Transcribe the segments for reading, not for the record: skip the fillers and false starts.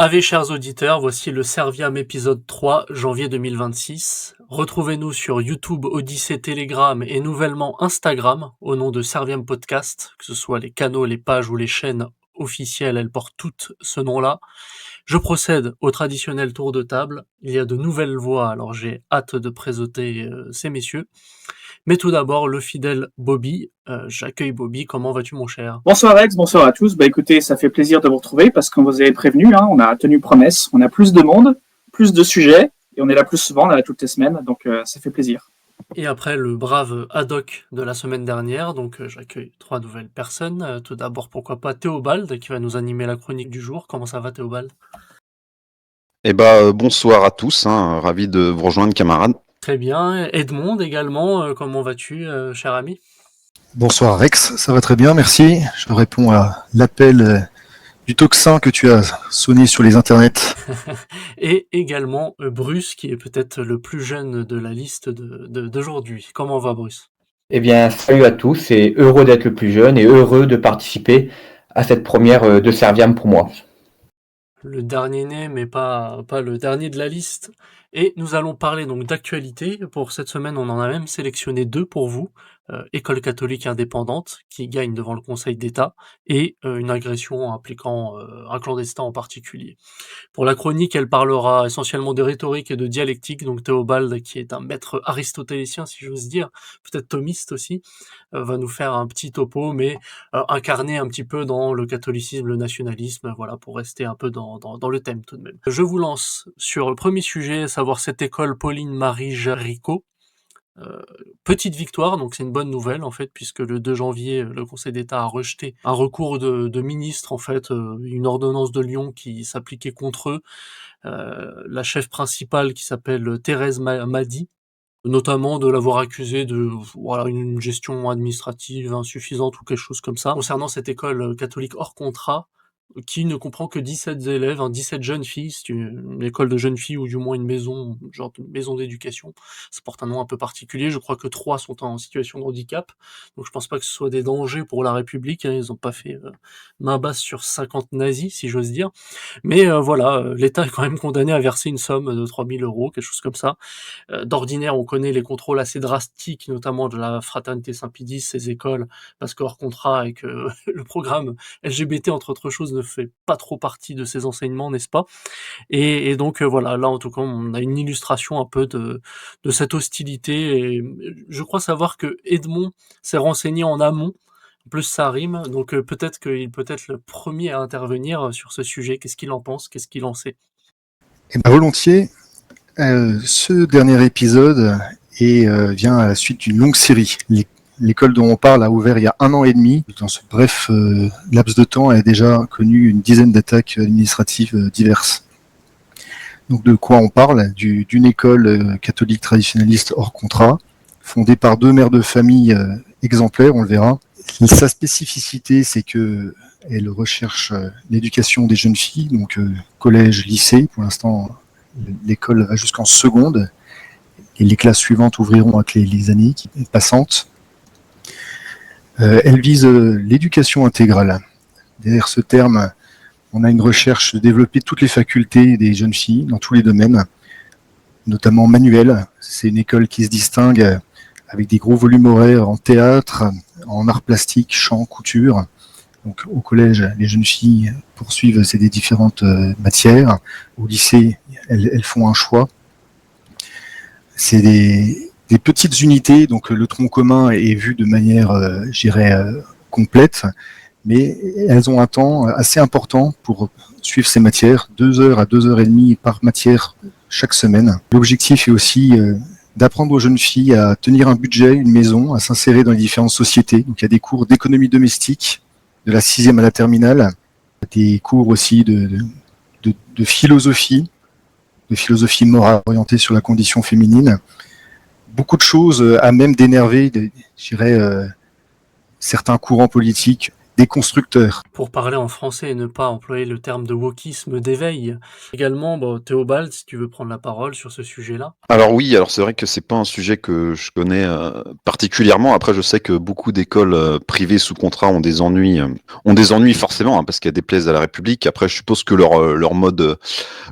Ave chers auditeurs, voici le Serviam épisode 3, janvier 2026. Retrouvez-nous sur YouTube, Odyssée, Telegram et nouvellement Instagram au nom de Serviam Podcast, que ce soit les canaux, les pages ou les chaînes officielles, elles portent toutes ce nom-là. Je procède au traditionnel tour de table. Il y a de nouvelles voix, alors j'ai hâte de présenter ces messieurs. Mais tout d'abord, le fidèle Bobby. J'accueille Bobby, comment vas-tu mon cher ? Bonsoir Alex, bonsoir à tous. Écoutez, ça fait plaisir de vous retrouver parce qu'on vous avait prévenu, on a tenu promesse, on a plus de monde, plus de sujets et on est là plus souvent, on est là toutes les semaines, donc ça fait plaisir. Et après le brave Haddock de la semaine dernière, donc j'accueille 3 nouvelles personnes. Tout d'abord, pourquoi pas Théobald qui va nous animer la chronique du jour. Comment ça va Théobald ? Bonsoir à tous, ravi de vous rejoindre camarades. Très bien. Edmond également, comment vas-tu cher ami ? Bonsoir Rex, ça va très bien, merci. Je réponds à l'appel du tocsin que tu as sonné sur les internets. Et également Bruce, qui est peut-être le plus jeune de la liste d'aujourd'hui. Comment va Bruce ? Eh bien, salut à tous et heureux d'être le plus jeune et heureux de participer à cette première de Serviam pour moi. Le dernier né, mais pas le dernier de la liste. Et nous allons parler donc d'actualité. Pour cette semaine, on en a même sélectionné 2 pour vous. École catholique indépendante, qui gagne devant le Conseil d'État, et une agression impliquant un clandestin en particulier. Pour la chronique, elle parlera essentiellement de rhétorique et de dialectique, donc Théobald, qui est un maître aristotélicien, si j'ose dire, peut-être thomiste aussi, va nous faire un petit topo, mais incarné un petit peu dans le catholicisme, le nationalisme, voilà, pour rester un peu dans le thème tout de même. Je vous lance sur le premier sujet, à savoir cette école Pauline-Marie Jaricot. Petite victoire, donc c'est une bonne nouvelle en fait, puisque le 2 janvier, le Conseil d'État a rejeté un recours de ministres, en fait, une ordonnance de Lyon qui s'appliquait contre eux. La chef principale qui s'appelle Thérèse Madi, notamment de l'avoir accusée de une gestion administrative insuffisante ou quelque chose comme ça. Concernant cette école catholique hors contrat, qui ne comprend que 17 élèves, 17 jeunes filles, c'est une école de jeunes filles ou du moins une maison, genre de maison d'éducation. Ça porte un nom un peu particulier, je crois que 3 sont en situation de handicap, donc je pense pas que ce soit des dangers pour la République, ils ont pas fait main basse sur 50 nazis, si j'ose dire. Mais l'État est quand même condamné à verser une somme de 3 000 €, quelque chose comme ça. D'ordinaire, on connaît les contrôles assez drastiques, notamment de la Fraternité Saint-Pédis, ces écoles, parce que hors contrat et que le programme LGBT, entre autres choses, ne fait pas trop partie de ces enseignements, n'est-ce pas ? Et donc voilà, là en tout cas, on a une illustration un peu de cette hostilité. Et je crois savoir que Edmond s'est renseigné en amont, en plus ça rime, donc peut-être qu'il peut être le premier à intervenir sur ce sujet. Qu'est-ce qu'il en pense ? Qu'est-ce qu'il en sait ? Volontiers. Ce dernier épisode vient à la suite d'une longue série. L'école dont on parle a ouvert il y a 1 an et demi. Dans ce bref laps de temps, elle a déjà connu une dizaine d'attaques administratives diverses. Donc de quoi on parle ? D'une école catholique traditionnaliste hors contrat, fondée par 2 mères de famille exemplaires, on le verra. Sa spécificité, c'est que elle recherche l'éducation des jeunes filles, donc collège, lycée. Pour l'instant, l'école va jusqu'en seconde et les classes suivantes ouvriront avec les années passantes. Elle vise l'éducation intégrale. Derrière ce terme, on a une recherche de développer toutes les facultés des jeunes filles dans tous les domaines, notamment manuels. C'est une école qui se distingue avec des gros volumes horaires en théâtre, en arts plastiques, chant, couture. Donc, au collège, les jeunes filles poursuivent des différentes matières. Au lycée, elles font un choix. C'est des petites unités, donc le tronc commun est vu de manière, complète, mais elles ont un temps assez important pour suivre ces matières, 2 heures à 2h30 par matière chaque semaine. L'objectif est aussi d'apprendre aux jeunes filles à tenir un budget, une maison, à s'insérer dans les différentes sociétés. Donc il y a des cours d'économie domestique, de la 6e à la terminale, des cours aussi de philosophie morale orientée sur la condition féminine. Beaucoup de choses à même d'énerver, certains courants politiques constructeurs. Pour parler en français et ne pas employer le terme de wokisme d'éveil. Également, Théobald, si tu veux prendre la parole sur ce sujet-là. Alors oui, alors c'est vrai que c'est pas un sujet que je connais particulièrement. Après, je sais que beaucoup d'écoles privées sous contrat ont des ennuis forcément, hein, parce qu'elles déplaisent à la République. Après, je suppose que leur mode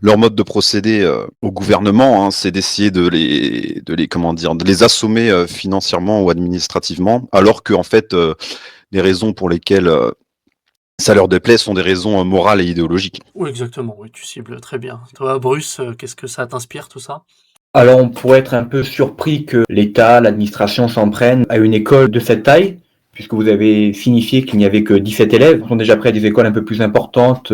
de procéder au gouvernement, hein, c'est d'essayer de les assommer financièrement ou administrativement, alors que en fait, les raisons pour lesquelles ça leur déplaît sont des raisons morales et idéologiques. Oui, exactement, oui, tu cibles très bien. Toi, Bruce, qu'est-ce que ça t'inspire tout ça? Alors on pourrait être un peu surpris que l'État, l'administration s'en prennent à une école de cette taille, puisque vous avez signifié qu'il n'y avait que 17 élèves. Ils sont déjà prêts à des écoles un peu plus importantes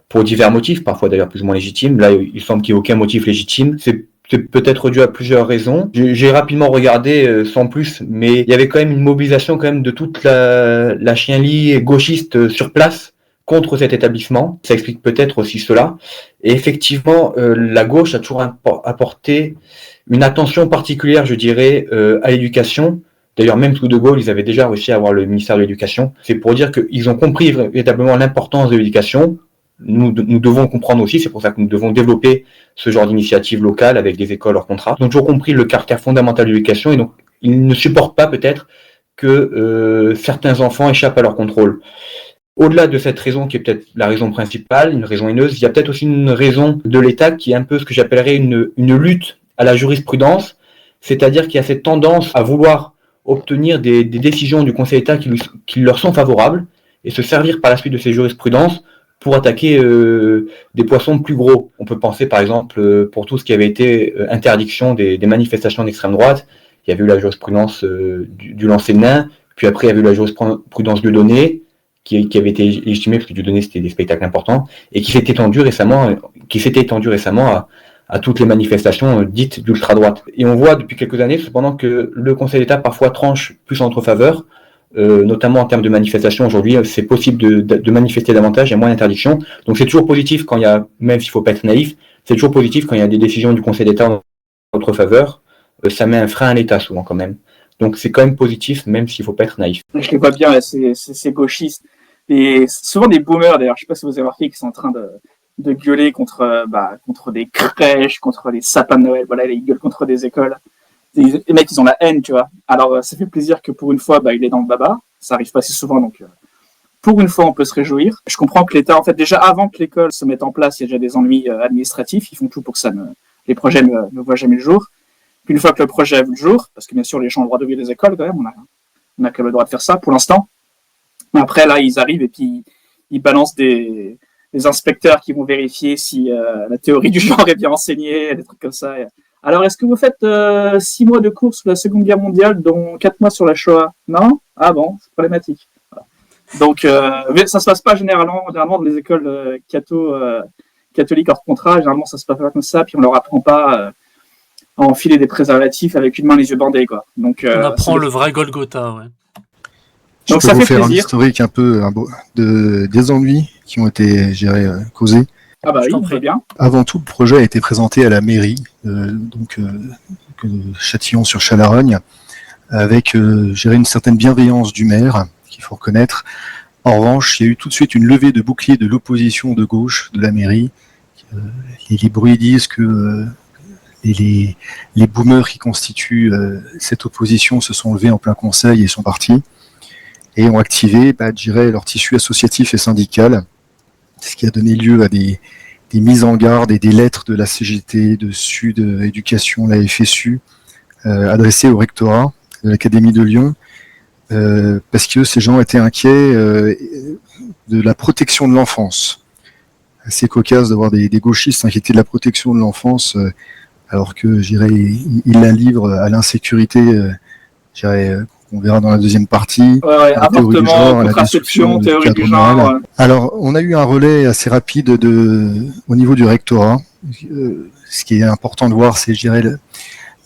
pour divers motifs, parfois d'ailleurs plus ou moins légitimes. Là, il semble qu'il n'y ait aucun motif légitime. C'est peut-être dû à plusieurs raisons. J'ai rapidement regardé sans plus, mais il y avait quand même une mobilisation quand même de toute la chienlit gauchiste sur place contre cet établissement. Ça explique peut-être aussi cela. Et effectivement, la gauche a toujours apporté une attention particulière, je dirais, à l'éducation. D'ailleurs, même sous De Gaulle, ils avaient déjà réussi à avoir le ministère de l'Éducation. C'est pour dire qu'ils ont compris véritablement l'importance de l'éducation. Nous devons comprendre aussi, c'est pour ça que nous devons développer ce genre d'initiative locale avec des écoles hors contrat. Ils ont toujours compris le caractère fondamental de l'éducation et donc ils ne supportent pas peut-être que certains enfants échappent à leur contrôle. Au-delà de cette raison qui est peut-être la raison principale, une raison haineuse, il y a peut-être aussi une raison de l'État qui est un peu ce que j'appellerais une lutte à la jurisprudence, c'est-à-dire qu'il y a cette tendance à vouloir obtenir des décisions du Conseil d'État qui leur sont favorables et se servir par la suite de ces jurisprudences pour attaquer des poissons plus gros. On peut penser par exemple pour tout ce qui avait été interdiction des manifestations d'extrême droite, il y avait eu la jurisprudence du lancer de nain, puis après il y avait eu la jurisprudence de Dieudonné, qui avait été légitimée parce que Dieudonné c'était des spectacles importants, et qui s'est étendu récemment à toutes les manifestations dites d'ultra-droite. Et on voit depuis quelques années cependant que le Conseil d'État parfois tranche plus en notre faveur, notamment en termes de manifestation. Aujourd'hui, c'est possible de manifester davantage, il y a moins d'interdictions. Donc c'est toujours positif quand il y a, même s'il ne faut pas être naïf, c'est toujours positif quand il y a des décisions du Conseil d'État en notre faveur. Ça met un frein à l'État souvent quand même. Donc c'est quand même positif, même s'il ne faut pas être naïf. Je les vois bien, là, ces gauchistes. Et souvent des boomers, d'ailleurs, je ne sais pas si vous avez remarqué, qui sont en train de gueuler contre des crèches, contre les sapins de Noël. Voilà, ils gueulent contre des écoles. Les mecs, ils ont la haine, tu vois. Alors, ça fait plaisir que pour une fois, il est dans le baba. Ça arrive pas si souvent, donc pour une fois, on peut se réjouir. Je comprends que l'État, en fait, déjà avant que l'école se mette en place, il y a déjà des ennuis administratifs. Ils font tout pour que les projets ne voient jamais le jour. Puis une fois que le projet a vu le jour, parce que bien sûr, les gens ont le droit d'ouvrir des écoles, quand même, on a quand même le droit de faire ça pour l'instant. Mais après, là, ils arrivent et puis ils balancent des inspecteurs qui vont vérifier si la théorie du genre est bien enseignée, des trucs comme ça. Alors, est-ce que vous faites 6 mois de cours sur la Seconde Guerre mondiale, dont 4 mois sur la Shoah? Non? Ah bon, c'est problématique. Voilà. Donc, ça se passe pas généralement dans les écoles catholiques hors contrat. Généralement, ça se passe pas comme ça, puis on leur apprend pas à enfiler des préservatifs avec une main les yeux bandés, quoi. Donc, on apprend le vrai Golgotha, ouais. Donc je peux vous faire un historique un peu des ennuis qui ont été causés. Ah bah oui, très bien. Avant tout, le projet a été présenté à la mairie, Châtillon-sur-Chalarogne, avec une certaine bienveillance du maire, qu'il faut reconnaître. En revanche, il y a eu tout de suite une levée de bouclier de l'opposition de gauche de la mairie. Les bruits disent que les boomers qui constituent cette opposition se sont levés en plein conseil et sont partis. Et ont activé, leur tissu associatif et syndical, ce qui a donné lieu à des mises en garde et des lettres de la CGT, de Sud Éducation, la FSU, adressées au rectorat de l'Académie de Lyon, parce que ces gens étaient inquiets de la protection de l'enfance. Assez cocasse d'avoir des gauchistes s'inquiéter de la protection de l'enfance, alors que, ils la livrent à l'insécurité, on verra dans la deuxième partie. Avortement, contraception, théorie du genre. Alors, on a eu un relais assez rapide au niveau du rectorat. Ce qui est important de voir, c'est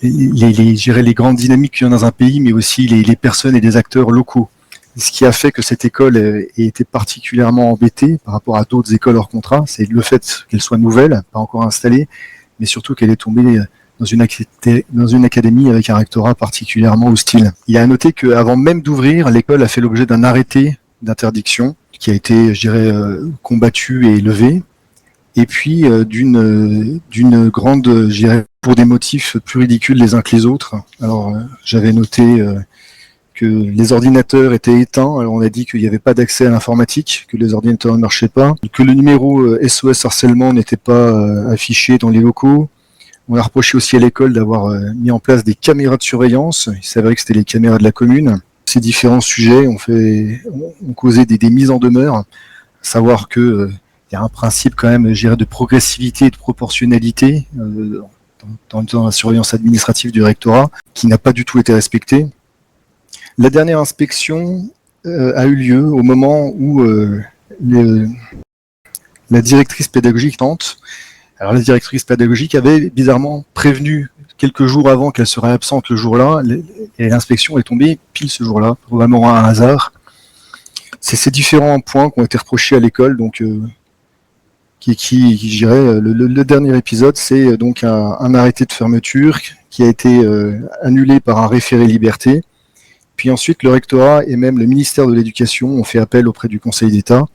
les grandes dynamiques qu'il y a dans un pays, mais aussi les personnes et les acteurs locaux. Ce qui a fait que cette école ait été particulièrement embêtée par rapport à d'autres écoles hors contrat, c'est le fait qu'elle soit nouvelle, pas encore installée, mais surtout qu'elle est tombée dans une académie avec un rectorat particulièrement hostile. Il y a à noter qu'avant même d'ouvrir, l'école a fait l'objet d'un arrêté d'interdiction qui a été, je dirais, combattue et levée. Et puis d'une grande, je dirais, pour des motifs plus ridicules les uns que les autres. Alors j'avais noté que les ordinateurs étaient éteints. Alors on a dit qu'il n'y avait pas d'accès à l'informatique, que les ordinateurs ne marchaient pas, que le numéro SOS harcèlement n'était pas affiché dans les locaux. On a reproché aussi à l'école d'avoir mis en place des caméras de surveillance. Il s'avérait que c'était les caméras de la commune. Ces différents sujets ont causé des mises en demeure, savoir que il y a un principe quand même, je dirais, de progressivité et de proportionnalité dans la surveillance administrative du rectorat, qui n'a pas du tout été respectée. La dernière inspection a eu lieu au moment où la directrice pédagogique tente. Alors la directrice pédagogique avait bizarrement prévenu quelques jours avant qu'elle serait absente le jour-là, et l'inspection est tombée pile ce jour-là, probablement un hasard. C'est ces différents points qui ont été reprochés à l'école, donc je dirais, le dernier épisode, c'est donc un arrêté de fermeture qui a été annulé par un référé liberté. Puis ensuite, le rectorat et même le ministère de l'Éducation ont fait appel auprès du Conseil d'État.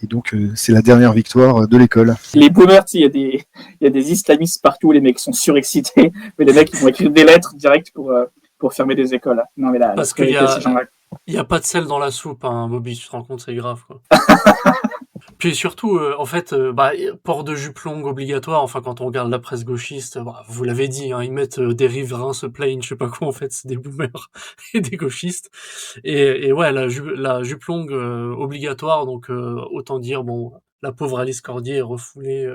Et donc, c'est la dernière victoire de l'école. Les boomers, il y a des islamistes partout, les mecs sont surexcités, mais les mecs, ils vont écrire des lettres directes pour fermer des écoles. Non, mais là, parce qu'il y a pas de sel dans la soupe, hein, Bobby, tu te rends compte, c'est grave, quoi. Puis surtout, en fait, port de jupe longue obligatoire, enfin, quand on regarde la presse gauchiste, vous l'avez dit, hein, ils mettent des riverains se plaignent, je sais pas quoi, en fait, c'est des boomers et des gauchistes. Et ouais, la jupe longue obligatoire, donc autant dire, bon, la pauvre Alice Cordier est refoulée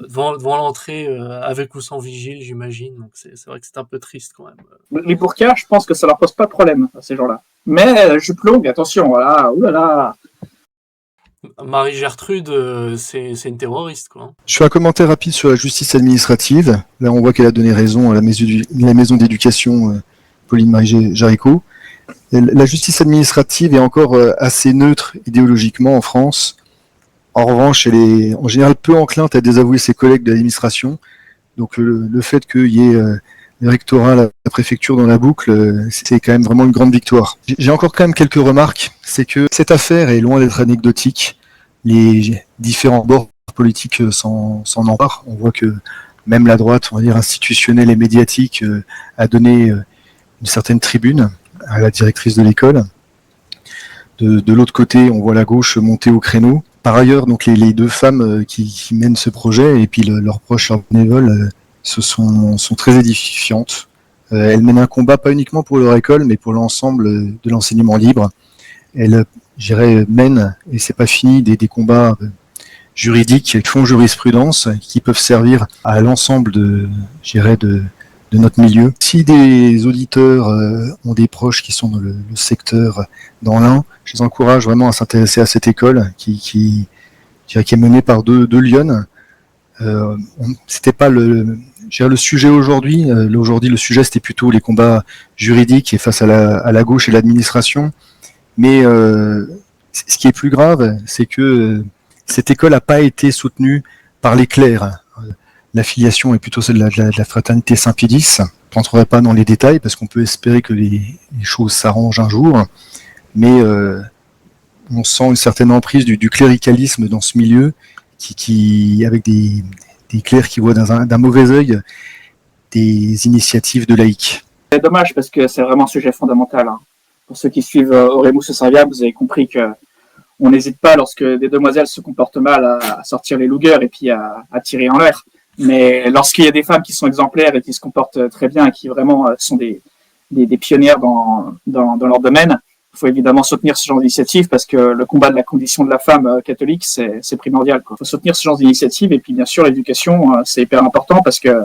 devant l'entrée, avec ou sans vigile, j'imagine, donc c'est vrai que c'est un peu triste, quand même. Les burkas, je pense que ça leur pose pas de problème, à ces gens-là. Mais jupe longue, attention, voilà, oulala. Marie-Gertrude, c'est une terroriste, quoi. Je fais un commentaire rapide sur la justice administrative. Là, on voit qu'elle a donné raison à la maison d'éducation Pauline-Marie Jaricot. La justice administrative est encore assez neutre idéologiquement en France. En revanche, elle est en général peu enclinte à désavouer ses collègues de l'administration. Donc le fait qu'il y ait le rectorat, la préfecture dans la boucle, c'est quand même vraiment une grande victoire. J'ai encore quand même quelques remarques. C'est que cette affaire est loin d'être anecdotique. Les différents bords politiques s'en emparent. On voit que même la droite, on va dire institutionnelle et médiatique, a donné une certaine tribune à la directrice de l'école. De l'autre côté, on voit la gauche monter au créneau. Par ailleurs, donc les deux femmes qui mènent ce projet et puis leurs proches, leurs bénévoles, sont très édifiantes. Elles mènent un combat pas uniquement pour leur école, mais pour l'ensemble de l'enseignement libre. Elles, je dirais, mènent, et c'est pas fini, des combats juridiques qui font jurisprudence, qui peuvent servir à l'ensemble de notre milieu. Si des auditeurs ont des proches qui sont dans le secteur dans l'Ain, je les encourage vraiment à s'intéresser à cette école qui est menée par deux lionnes. C'était pas le sujet aujourd'hui. Aujourd'hui, le sujet, c'était plutôt les combats juridiques et face à la gauche et l'administration. Mais ce qui est plus grave, c'est que cette école n'a pas été soutenue par les clercs. L'affiliation est plutôt celle de la fraternité Saint-Pédis. Je ne rentrerai pas dans les détails parce qu'on peut espérer que les choses s'arrangent un jour. Mais on sent une certaine emprise du cléricalisme dans ce milieu qui avec des clercs qui voient d'un mauvais œil des initiatives de laïcs. C'est dommage parce que c'est vraiment un sujet fondamental. Hein. Pour ceux qui suivent Oremus Servia, vous avez compris que on n'hésite pas lorsque des demoiselles se comportent mal à sortir les lougers et puis à tirer en l'air. Mais lorsqu'il y a des femmes qui sont exemplaires et qui se comportent très bien et qui vraiment sont des pionnières dans leur domaine, il faut évidemment soutenir ce genre d'initiative parce que le combat de la condition de la femme catholique, c'est primordial. Il faut soutenir ce genre d'initiative et puis bien sûr l'éducation, c'est hyper important parce que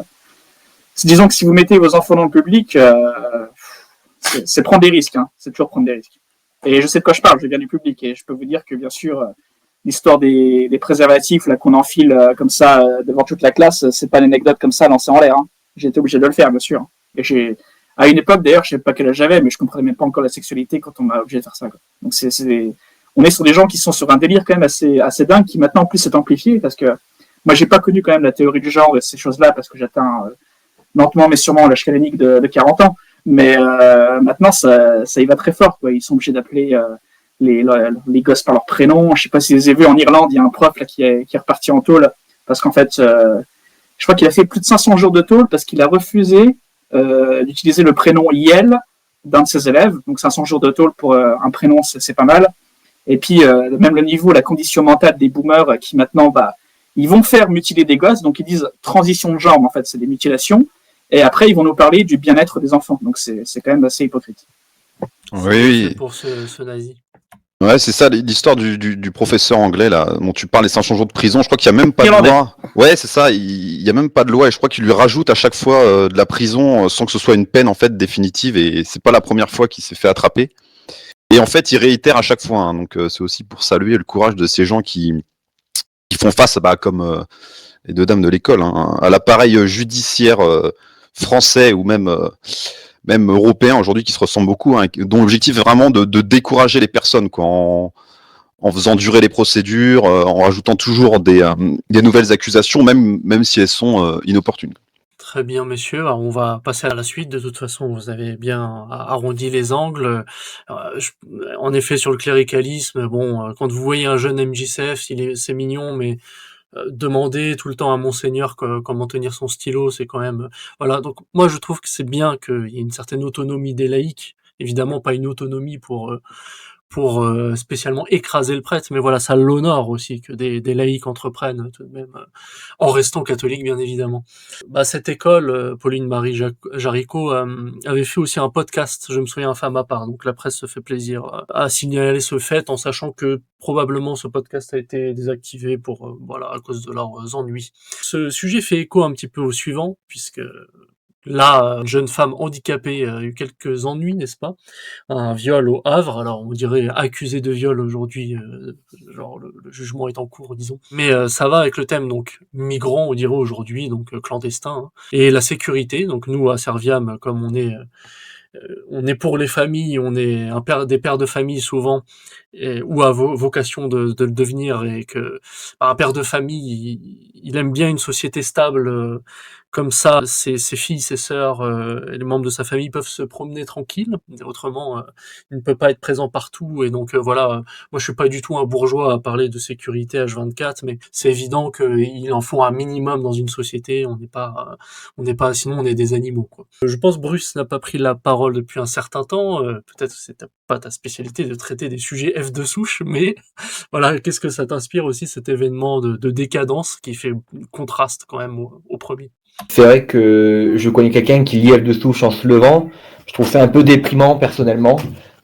disons que si vous mettez vos enfants dans le public, c'est prendre des risques, hein. C'est toujours prendre des risques. Et je sais de quoi je parle, je viens du public et je peux vous dire que bien sûr l'histoire des préservatifs là qu'on enfile comme ça devant toute la classe, c'est pas une anecdote comme ça lancée en l'air. Hein. J'ai été obligé de le faire, bien sûr. Et à une époque d'ailleurs, je sais pas quel âge j'avais, mais je comprenais même pas encore la sexualité quand on m'a obligé de faire ça. Quoi. Donc on est sur des gens qui sont sur un délire quand même assez dingue, qui maintenant en plus est amplifié parce que moi j'ai pas connu quand même la théorie du genre et ces choses-là parce que j'atteins lentement mais sûrement l'âge canonique de 40 ans. Mais maintenant ça y va très fort. Quoi. Ils sont obligés d'appeler les gosses par leur prénom. Je sais pas si vous avez vu en Irlande, il y a un prof là qui est reparti en tôle parce qu'en fait, je crois qu'il a fait plus de 500 jours de tôle parce qu'il a refusé d'utiliser le prénom Yel d'un de ses élèves. Donc 500 jours de tôle pour un prénom, c'est pas mal. Et puis même le niveau, la condition mentale des boomers qui maintenant, ils vont faire mutiler des gosses. Donc ils disent transition de genre, mais en fait c'est des mutilations. Et après ils vont nous parler du bien-être des enfants. Donc c'est quand même assez hypocrite. Oui. Pour ce nazi. Ouais, c'est ça l'histoire du professeur anglais là dont tu parles, les 500 jours de prison. Je crois qu'il y a même pas de loi. Ouais, c'est ça. Il y a même pas de loi et je crois qu'il lui rajoute à chaque fois de la prison sans que ce soit une peine en fait définitive et c'est pas la première fois qu'il s'est fait attraper. Et en fait, il réitère à chaque fois. Hein, donc c'est aussi pour saluer le courage de ces gens qui font face, comme les deux dames de l'école, hein, à l'appareil judiciaire français ou même européen aujourd'hui qui se ressemble beaucoup, hein, dont l'objectif est vraiment de décourager les personnes, quoi, en faisant durer les procédures, en rajoutant toujours des nouvelles accusations, même si elles sont inopportunes. Très bien, messieurs. Alors, on va passer à la suite. De toute façon, vous avez bien arrondi les angles. En effet, sur le cléricalisme, quand vous voyez un jeune MJCF, c'est mignon, mais demander tout le temps à Monseigneur comment tenir son stylo, c'est quand même... Voilà, donc moi je trouve que c'est bien qu'il y ait une certaine autonomie des laïcs, évidemment pas une autonomie pour spécialement écraser le prêtre, mais voilà, ça l'honore aussi que des laïcs entreprennent tout de même, en restant catholiques bien évidemment. Cette école, Pauline-Marie Jaricot, avait fait aussi un podcast, je me souviens, Femme à part, donc la presse se fait plaisir à signaler ce fait en sachant que probablement ce podcast a été désactivé pour à cause de leurs ennuis. Ce sujet fait écho un petit peu au suivant, puisque là, une jeune femme handicapée a eu quelques ennuis, n'est-ce pas? Un viol au Havre, alors on dirait accusé de viol aujourd'hui, genre le jugement est en cours, disons. Mais ça va avec le thème, donc migrant, on dirait aujourd'hui, donc clandestin, hein. Et la sécurité, donc nous à Serviam, comme on est pour les familles, on est des pères de famille souvent, ou à vocation de le devenir, et que un père de famille, il aime bien une société stable, comme ça, ses filles, ses sœurs, et les membres de sa famille peuvent se promener tranquilles. Autrement, il ne peut pas être présent partout, et donc moi je suis pas du tout un bourgeois à parler de sécurité H24, mais c'est évident qu'il en faut un minimum dans une société. On n'est pas, sinon on est des animaux, quoi. Je pense Bruce n'a pas pris la parole depuis un certain temps. Peut-être que c'est pas ta spécialité de traiter des sujets F de souche, mais voilà, qu'est-ce que ça t'inspire aussi, cet événement de décadence qui fait contraste quand même au premier? C'est vrai que je connais quelqu'un qui lit F de souche en se levant. Je trouve ça un peu déprimant personnellement.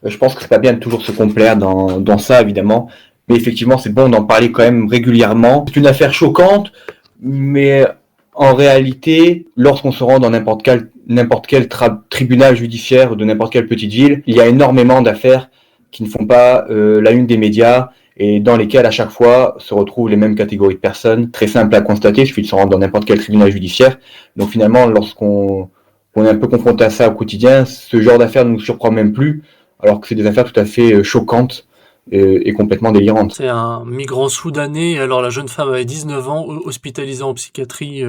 Je pense que c'est pas bien de toujours se complaire dans ça, évidemment. Mais effectivement, c'est bon d'en parler quand même régulièrement. C'est une affaire choquante, mais en réalité, lorsqu'on se rend dans n'importe quel tribunal judiciaire de n'importe quelle petite ville, il y a énormément d'affaires qui ne font pas la une des médias et dans lesquelles à chaque fois se retrouvent les mêmes catégories de personnes. Très simple à constater, il suffit de se rendre dans n'importe quel tribunal judiciaire. Donc finalement, lorsqu'on est un peu confronté à ça au quotidien, ce genre d'affaires ne nous surprend même plus, alors que c'est des affaires tout à fait choquantes et complètement délirantes. C'est un migrant soudanais, alors la jeune femme avait 19 ans, hospitalisée en psychiatrie,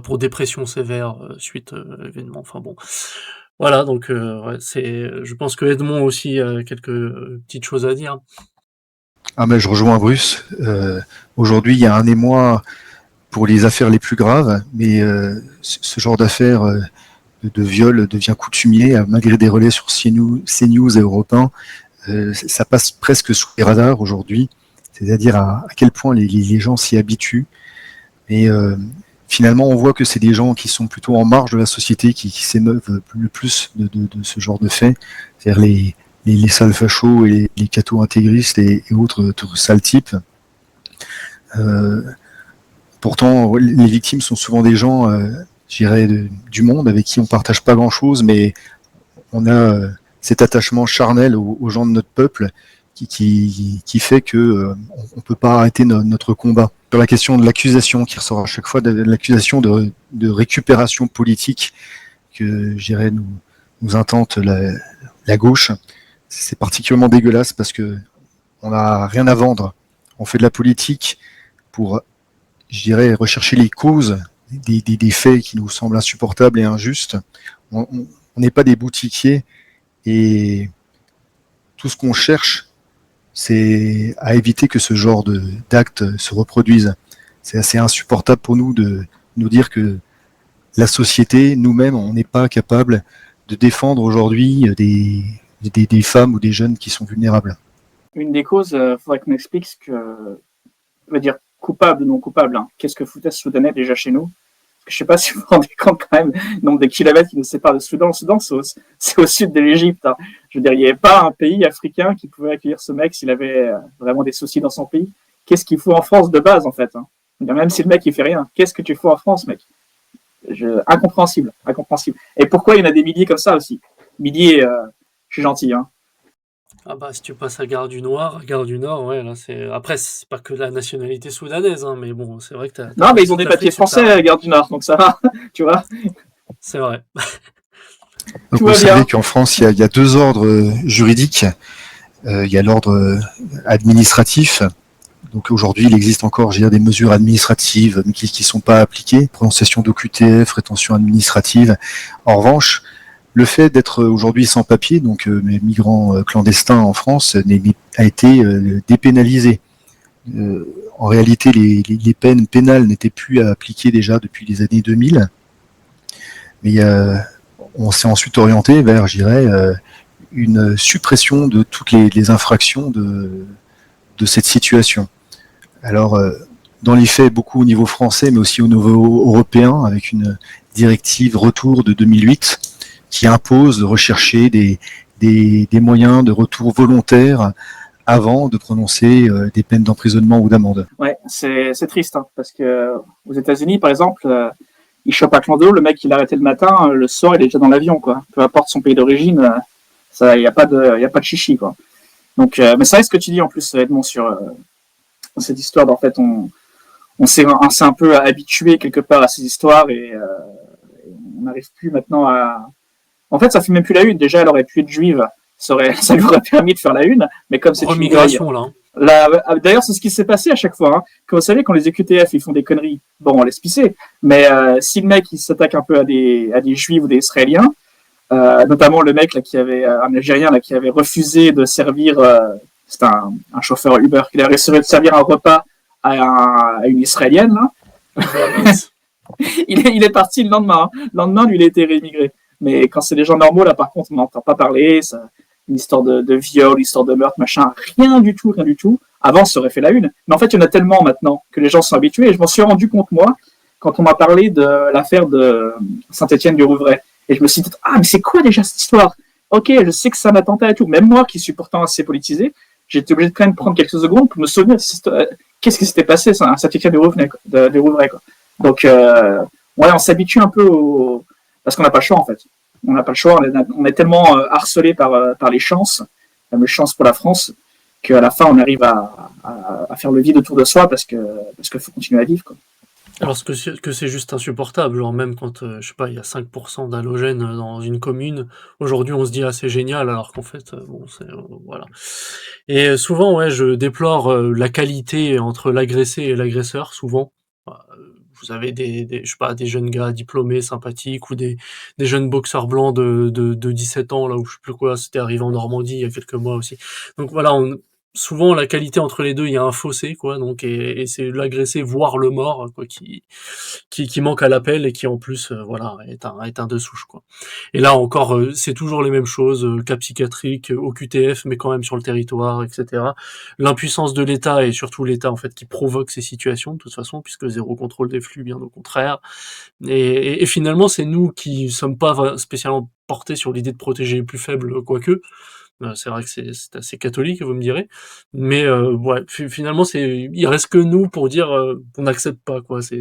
pour dépression sévère suite à l'événement, enfin bon. Voilà, donc je pense que Edmond aussi a quelques petites choses à dire. Ah mais je rejoins Bruce. Aujourd'hui, il y a un émoi pour les affaires les plus graves, mais ce genre d'affaires de viol devient coutumier, malgré des relais sur CNews et Europe 1. Ça passe presque sous les radars aujourd'hui, c'est-à-dire à quel point les gens s'y habituent. Et finalement, on voit que c'est des gens qui sont plutôt en marge de la société qui s'émeuvent le plus de ce genre de faits, c'est-à-dire les sales fachos et les cathos intégristes et autres sales types. Pourtant, les victimes sont souvent des gens, je dirais, du monde avec qui on partage pas grand-chose, mais on a cet attachement charnel aux gens de notre peuple qui fait que on peut pas arrêter notre combat. Sur la question de l'accusation qui ressort à chaque fois, de l'accusation de récupération politique que, je dirais, nous intente la gauche, c'est particulièrement dégueulasse parce que on n'a rien à vendre. On fait de la politique pour, je dirais, rechercher les causes des faits qui nous semblent insupportables et injustes. On n'est pas des boutiquiers et tout ce qu'on cherche, C'est à éviter que ce genre d'actes se reproduisent. C'est assez insupportable pour nous de nous dire que la société, nous-mêmes, on n'est pas capable de défendre aujourd'hui des femmes ou des jeunes qui sont vulnérables. Une des causes, faudrait qu'on explique ce que, on va dire, coupable ou non coupable. Hein. Qu'est-ce que foutait ce Soudanais déjà chez nous? Parce que je sais pas si vous vous rendez compte quand même du nombre de kilomètres qui nous séparent du Soudan. Le Soudan, c'est au sud de l'Égypte. Hein. Je veux dire, il n'y avait pas un pays africain qui pouvait accueillir ce mec s'il avait vraiment des soucis dans son pays. Qu'est-ce qu'il faut en France de base, en fait, hein? Même si le mec il fait rien, qu'est-ce que tu fais en France, mec? Incompréhensible. Et pourquoi il y en a des milliers comme ça aussi? Milliers, je suis gentil, hein. Ah bah si tu passes à Gare du Nord, ouais, là c'est. Après, c'est pas que la nationalité soudanaise, hein, mais bon, c'est vrai que Non, mais ils ont des papiers français à la Gare du Nord, donc ça va, tu vois. C'est vrai. Donc vous savez qu'en France, il y a 2 ordres juridiques. Il y a l'ordre administratif. Donc aujourd'hui, il existe encore, des mesures administratives mais qui sont pas appliquées. Prononciation d'OQTF, rétention administrative. En revanche, le fait d'être aujourd'hui sans papier, donc migrants clandestins en France, a été dépénalisé. En réalité, les peines pénales n'étaient plus à appliquer déjà depuis les années 2000. Mais on s'est ensuite orienté vers, une suppression de toutes les infractions de cette situation. Alors, dans les faits, beaucoup au niveau français, mais aussi au niveau européen, avec une directive retour de 2008, qui impose de rechercher des moyens de retour volontaires avant de prononcer des peines d'emprisonnement ou d'amende. Ouais, c'est triste, hein, parce que aux États-Unis, par exemple, il chope un clando, le mec il est arrêté le matin, le soir il est déjà dans l'avion, quoi. Peu importe son pays d'origine, ça, y a pas de chichi, quoi. Donc, mais ça, ce que tu dis en plus, Edmond, sur cette histoire, en fait, on s'est un peu habitué quelque part à ces histoires et on n'arrive plus maintenant à. En fait, ça fait même plus la une. Déjà, elle aurait pu être juive, ça lui aurait permis de faire la une, mais comme c'est une remigration là. D'ailleurs, c'est ce qui s'est passé à chaque fois. Hein. Quand vous savez, quand les EQTF ils font des conneries, bon, on laisse pisser. Mais si le mec il s'attaque un peu à des juifs ou des israéliens, notamment le mec là qui avait un Algérien là qui avait refusé de servir, c'était un chauffeur Uber qui avait refusé de servir un repas à une israélienne. Là. il est parti le lendemain. Hein. Le lendemain, lui, il a été réémigré. Mais quand c'est des gens normaux, là, par contre, on n'entend pas parler. Ça, une histoire de viol, une histoire de meurtre, machin, rien du tout. Avant, ça aurait fait la une. Mais en fait, il y en a tellement maintenant que les gens sont habitués. Et je m'en suis rendu compte, moi, quand on m'a parlé de l'affaire de Saint-Étienne-du-Rouvray. Et je me suis dit, ah, mais c'est quoi déjà cette histoire? Ok, je sais que c'est un attentat et tout. Même moi, qui suis pourtant assez politisé, j'ai été obligé de quand même prendre quelques secondes pour me souvenir de qu'est-ce qui s'était passé à Saint-Étienne-du-Rouvray, quoi. Donc, ouais, on s'habitue un peu parce qu'on n'a pas le choix, en fait. On n'a pas le choix, on est tellement harcelé par les chances, la même chance pour la France, qu'à la fin, on arrive à faire le vide autour de soi parce qu'il faut continuer à vivre, quoi. Alors que c'est juste insupportable, genre même quand, je sais pas, il y a 5% d'halogènes dans une commune, aujourd'hui on se dit: «Ah c'est génial», alors qu'en fait, bon c'est, voilà. Et souvent, ouais, je déplore, la qualité entre l'agressé et l'agresseur, souvent. Vous avez je sais pas, des jeunes gars diplômés, sympathiques, ou des jeunes boxeurs blancs de 17 ans, là, ou je sais plus quoi, c'était arrivé en Normandie il y a quelques mois aussi. Donc voilà, souvent la qualité entre les deux, il y a un fossé, quoi, donc et c'est l'agressé, voire le mort, quoi, qui manque à l'appel et qui en plus, voilà, est un de souche, quoi. Et là encore, c'est toujours les mêmes choses, cas psychiatrique, OQTF, mais quand même sur le territoire, etc. L'impuissance de l'État, et surtout l'État en fait qui provoque ces situations de toute façon, puisque zéro contrôle des flux, bien au contraire. Et finalement, c'est nous qui sommes pas spécialement portés sur l'idée de protéger les plus faibles, quoique. C'est vrai que c'est assez catholique, vous me direz, mais ouais, finalement, il reste que nous pour dire qu'on n'accepte pas, quoi. C'est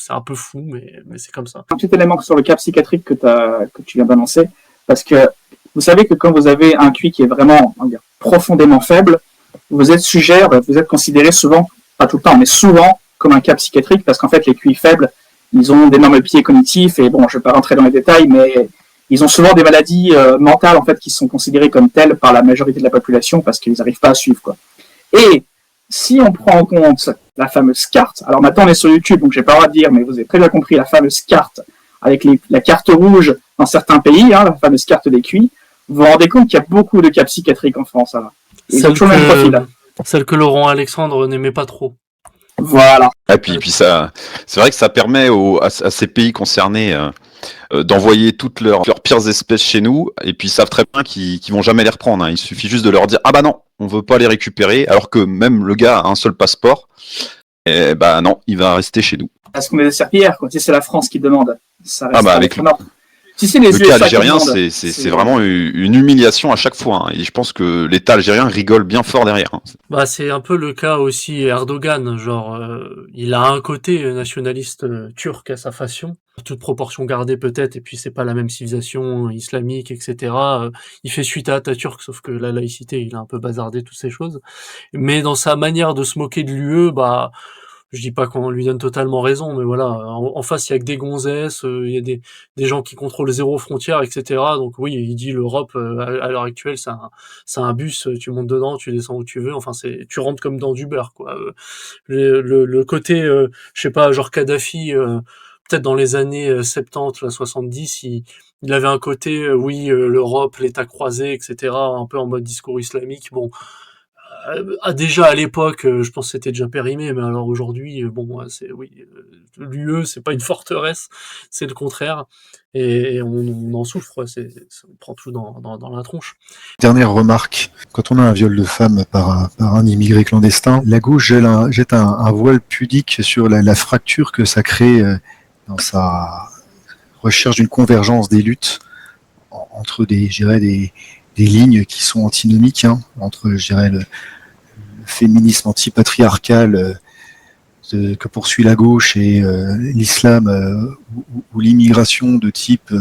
un peu fou, mais c'est comme ça. Un petit élément sur le cas psychiatrique que tu viens d'annoncer, parce que vous savez que quand vous avez un QI qui est vraiment, on va dire, profondément faible, vous êtes considéré souvent, pas tout le temps, mais souvent comme un cas psychiatrique, parce qu'en fait, les QI faibles, ils ont d'énormes biais cognitifs, et bon, je vais pas rentrer dans les détails, mais ils ont souvent des maladies mentales en fait qui sont considérées comme telles par la majorité de la population parce qu'ils n'arrivent pas à suivre, quoi. Et si on prend en compte la fameuse carte, alors maintenant on est sur YouTube donc j'ai pas le droit de dire, mais vous avez très bien compris la fameuse carte avec la carte rouge dans certains pays, hein, la fameuse carte des QI, vous vous rendez compte qu'il y a beaucoup de cas psychiatriques en France. Alors. Ils ont toujours le même profil. Celle que Laurent Alexandre n'aimait pas trop. Voilà. Et puis ça, c'est vrai que ça permet à ces pays concernés d'envoyer toutes leurs pires espèces chez nous, et puis ils savent très bien qu'ils vont jamais les reprendre. Hein. Il suffit juste de leur dire ah bah non, on veut pas les récupérer, alors que même le gars a un seul passeport. Et bah non, il va rester chez nous. Parce qu'on met des serpillères, quoi. Si c'est la France qui demande, ça reste avec mort. Si c'est les le USA cas algérien, qui demandent, c'est vraiment une humiliation à chaque fois. Hein. Et je pense que l'État algérien rigole bien fort derrière. Hein. Bah, c'est un peu le cas aussi Erdogan, genre il a un côté nationaliste turc à sa façon, toute proportion gardée peut-être, et puis c'est pas la même civilisation islamique, etc. Il fait suite à Atatürk, sauf que la laïcité, il a un peu bazardé toutes ces choses. Mais dans sa manière de se moquer de l'UE, bah je dis pas qu'on lui donne totalement raison, mais voilà, en face, il y a que des gonzesses, il y a des gens qui contrôlent zéro frontière, etc. Donc oui, il dit l'Europe, à l'heure actuelle, c'est un bus, tu montes dedans, tu descends où tu veux, enfin, tu rentres comme dans du beurre, quoi. Le côté, je sais pas, genre Kadhafi, peut-être dans les années 70, là, 70, il avait un côté, oui, l'Europe, l'État croisé, etc., un peu en mode discours islamique. Bon, déjà à l'époque, je pense que c'était déjà périmé, mais alors aujourd'hui, l'UE, c'est pas une forteresse, c'est le contraire, et on en souffre, on prend tout dans la tronche. Dernière remarque, quand on a un viol de femme par un immigré clandestin, la gauche jette un voile pudique sur la fracture que ça crée dans sa recherche d'une convergence des luttes entre des lignes qui sont antinomiques, hein, entre, je dirais, le féminisme antipatriarcal que poursuit la gauche et l'islam ou l'immigration de type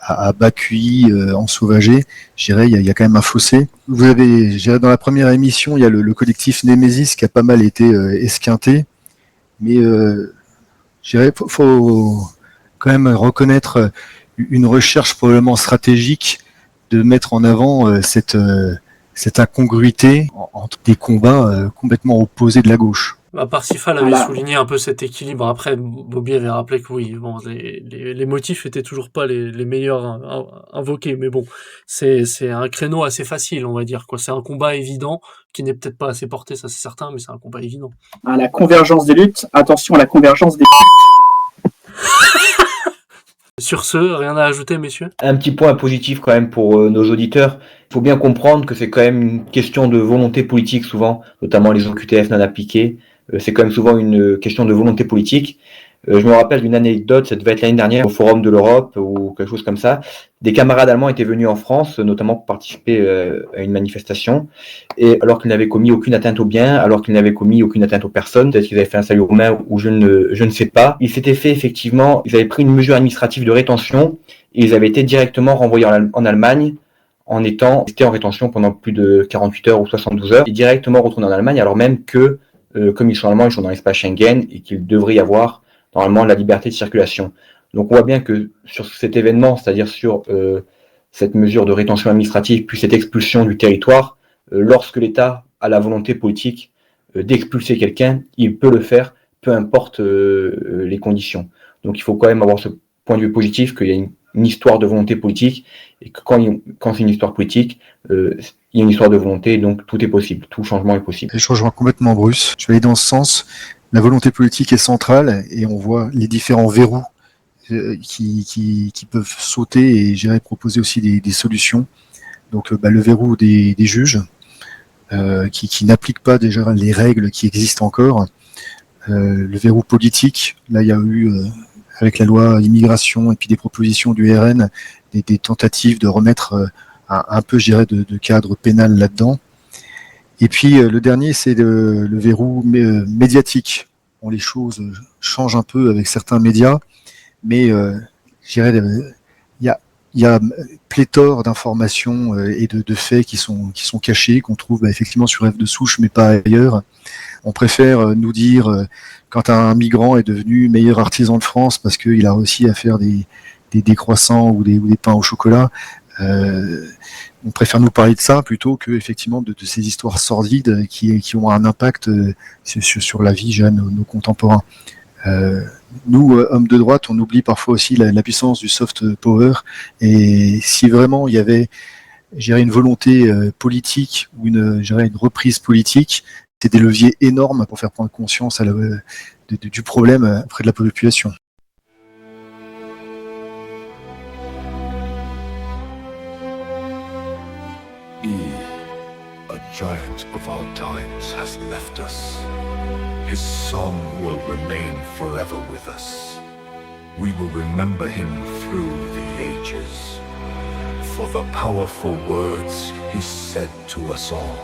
à bas QI ensauvagé. Je dirais, il y a quand même un fossé. Vous avez, je dirais, dans la première émission, il y a le collectif Némésis qui a pas mal été esquinté, mais je dirais, faut quand même reconnaître une recherche probablement stratégique de mettre en avant cette incongruité entre des combats complètement opposés de la gauche. Parsifal avait souligné un peu cet équilibre. Après, Bobby avait rappelé que oui, bon, les motifs étaient toujours pas les meilleurs invoqués, mais bon, c'est un créneau assez facile, on va dire, quoi. C'est un combat évident qui n'est peut-être pas assez porté, ça c'est certain, mais c'est un combat évident. À la convergence des luttes, attention à la convergence des... Sur ce, rien à ajouter, messieurs? Un petit point positif quand même pour nos auditeurs. Il faut bien comprendre que c'est quand même une question de volonté politique souvent, notamment les OQTF non appliqués. C'est quand même souvent une question de volonté politique. Je me rappelle d'une anecdote, ça devait être l'année dernière, au Forum de l'Europe ou quelque chose comme ça. Des camarades allemands étaient venus en France, notamment pour participer à une manifestation, et alors qu'ils n'avaient commis aucune atteinte aux biens, alors qu'ils n'avaient commis aucune atteinte aux personnes, peut-être qu'ils avaient fait un salut romain ou je ne sais pas. Ils s'étaient fait effectivement, ils avaient pris une mesure administrative de rétention, et ils avaient été directement renvoyés en Allemagne, en étant en rétention pendant plus de 48 heures ou 72 heures, et directement retournés en Allemagne, alors même que, comme ils sont allemands, ils sont dans l'espace Schengen, et qu'il devrait y avoir normalement la liberté de circulation. Donc on voit bien que sur cet événement, c'est-à-dire sur cette mesure de rétention administrative, puis cette expulsion du territoire, lorsque l'État a la volonté politique d'expulser quelqu'un, il peut le faire, peu importe les conditions. Donc il faut quand même avoir ce point de vue positif, qu'il y a une histoire de volonté politique, et que quand c'est une histoire politique, il y a une histoire de volonté, donc tout est possible, tout changement est possible. Et je rejoins complètement Bruce, je vais aller dans ce sens. La volonté politique est centrale et on voit les différents verrous qui peuvent sauter et j'irais proposer aussi des solutions. Donc le verrou des juges qui n'appliquent pas déjà les règles qui existent encore. Le verrou politique, là il y a eu avec la loi immigration et puis des propositions du RN, des tentatives de remettre un peu, je dirais, de cadre pénal là-dedans. Et puis le dernier, c'est le verrou médiatique. Bon, les choses changent un peu avec certains médias, mais je dirais il y a pléthore d'informations et de faits qui sont cachés, qu'on trouve effectivement sur F de souche, mais pas ailleurs. On préfère nous dire quand un migrant est devenu meilleur artisan de France parce qu'il a réussi à faire des croissants ou des pains au chocolat. On préfère nous parler de ça plutôt que effectivement de ces histoires sordides qui ont un impact sur la vie de nos contemporains. Nous, hommes de droite, on oublie parfois aussi la puissance du soft power, et si vraiment il y avait gérer une volonté politique ou gérer une reprise politique, c'est des leviers énormes pour faire prendre conscience du problème auprès de la population. A giant of our times has left us. His song will remain forever with us. We will remember him through the ages, for the powerful words he said to us all.